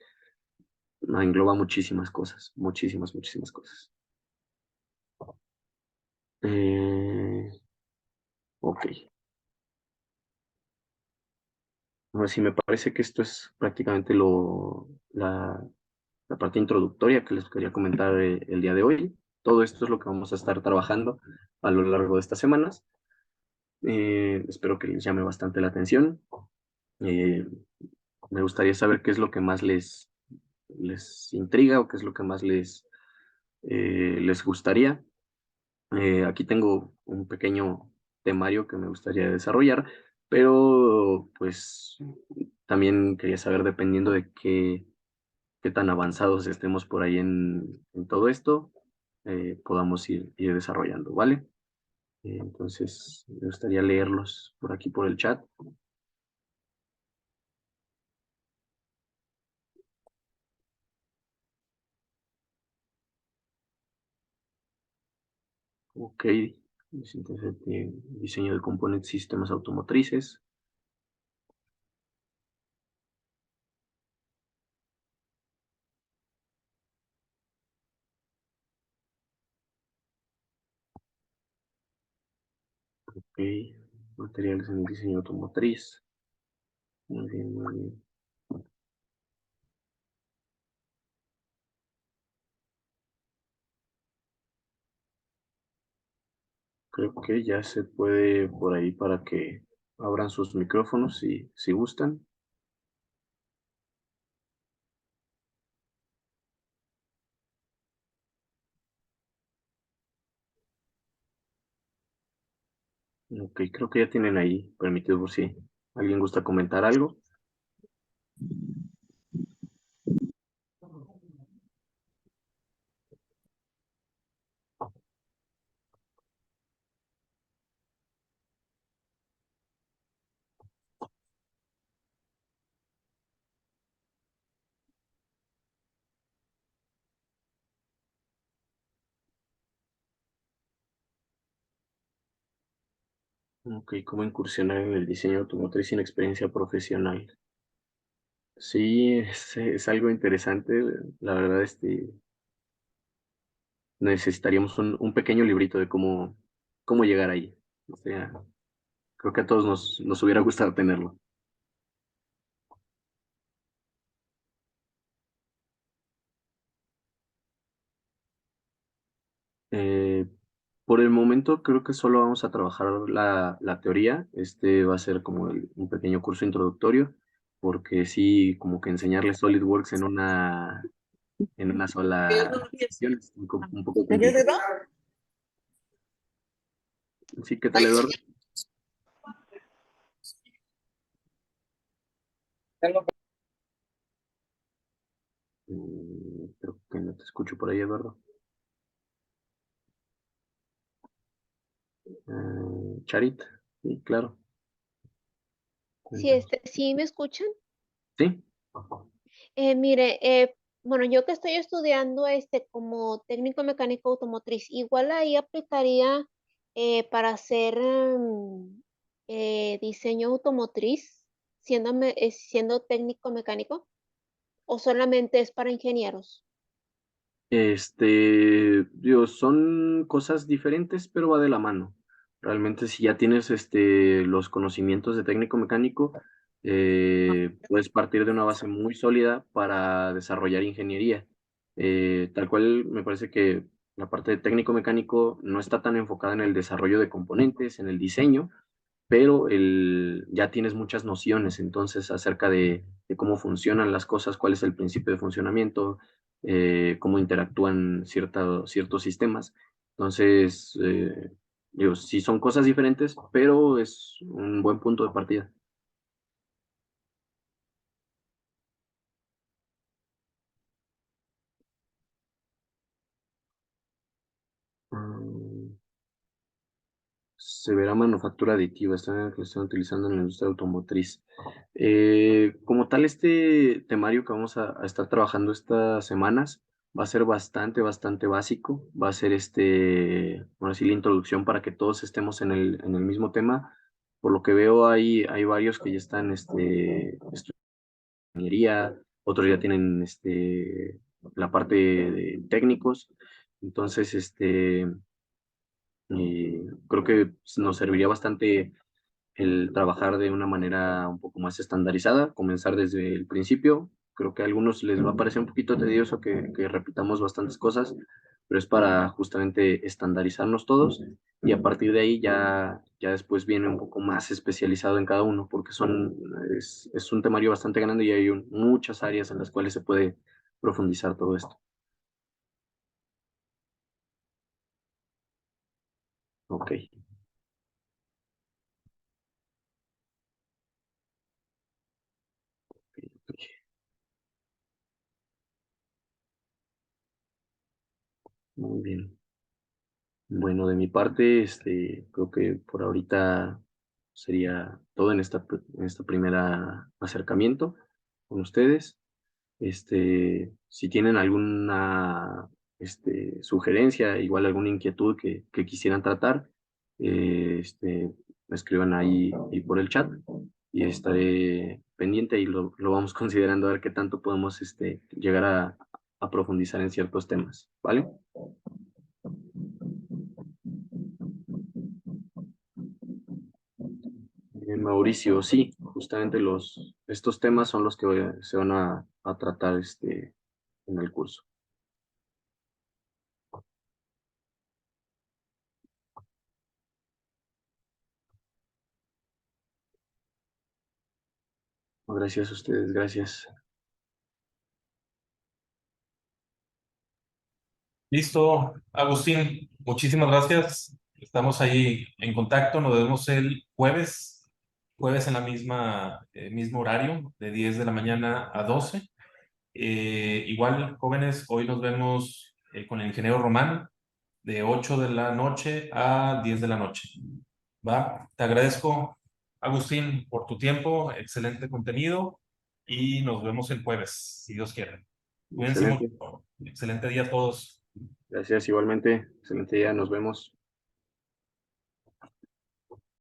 engloba muchísimas cosas, muchísimas, muchísimas cosas. Ok. Ahora sí, me parece que esto es prácticamente la parte introductoria que les quería comentar el día de hoy. Todo esto es lo que vamos a estar trabajando a lo largo de estas semanas. Espero que les llame bastante la atención. Eh, Me gustaría saber qué es lo que más les intriga o qué es lo que más les gustaría. Aquí tengo un pequeño temario que me gustaría desarrollar, pero pues también quería saber, dependiendo de qué tan avanzados estemos por ahí en todo esto, podamos ir desarrollando, ¿vale? Entonces, me gustaría leerlos por aquí por el chat. Ok, diseño de componentes y sistemas automotrices. Ok, materiales en el diseño automotriz. Muy bien, muy bien. Creo que ya se puede por ahí para que abran sus micrófonos si gustan. Ok, creo que ya tienen ahí permitido por si alguien gusta comentar algo. Ok, ¿cómo incursionar en el diseño automotriz sin experiencia profesional? Sí, es algo interesante. La verdad, necesitaríamos un pequeño librito de cómo llegar ahí. O sea, creo que a todos nos hubiera gustado tenerlo. Eh, por el momento creo que solo vamos a trabajar la teoría. Este va a ser como un pequeño curso introductorio, porque sí, como que enseñarle SolidWorks en una sola sesión es un poco complicado. Sí, ¿qué tal, Eduardo? Creo que no te escucho por ahí, Eduardo. Charit, sí, claro. Sí, ¿sí me escuchan? Sí. Mire, bueno, yo que estoy estudiando como técnico mecánico automotriz, igual ahí aplicaría para hacer diseño automotriz, siendo técnico mecánico, o solamente es para ingenieros. Digo, son cosas diferentes, pero va de la mano. Realmente, si ya tienes los conocimientos de técnico mecánico, puedes partir de una base muy sólida para desarrollar ingeniería. Tal cual, me parece que la parte de técnico mecánico no está tan enfocada en el desarrollo de componentes, en el diseño, pero ya tienes muchas nociones entonces acerca de cómo funcionan las cosas, cuál es el principio de funcionamiento, cómo interactúan ciertos sistemas. Entonces, digo, sí son cosas diferentes, pero es un buen punto de partida. Mm, Severa manufactura aditiva, que están utilizando en la industria automotriz. Como tal, este temario que vamos a estar trabajando estas semanas va a ser bastante básico. Va a ser bueno, así la introducción para que todos estemos en el mismo tema. Por lo que veo, hay varios que ya están estudiando ingeniería, otros ya tienen la parte de técnicos. Entonces, creo que nos serviría bastante el trabajar de una manera un poco más estandarizada, comenzar desde el principio. Creo que a algunos les va a parecer un poquito tedioso que repitamos bastantes cosas, pero es para justamente estandarizarnos todos y a partir de ahí ya después viene un poco más especializado en cada uno, porque es un temario bastante grande y hay muchas áreas en las cuales se puede profundizar todo esto. Ok. Muy bien. Bueno, de mi parte, creo que por ahorita sería todo en esta primera acercamiento con ustedes. Si tienen alguna sugerencia, igual alguna inquietud que quisieran tratar, me escriban ahí por el chat y estaré pendiente y lo vamos considerando a ver qué tanto podemos llegar a profundizar en ciertos temas, ¿vale? Mauricio, sí, justamente estos temas son los que se van a tratar en el curso. Gracias a ustedes, gracias. Listo, Agustín, muchísimas gracias. Estamos ahí en contacto, nos vemos el jueves en la mismo horario, de 10 de la mañana a 12. Igual, jóvenes, hoy nos vemos con el ingeniero Román de 8 de la noche a 10 de la noche. ¿Va? Te agradezco, Agustín, por tu tiempo, excelente contenido y nos vemos el jueves, si Dios quiere. Cuídense Excelente. mucho. Excelente día a todos. Gracias igualmente. Excelente día. Nos vemos.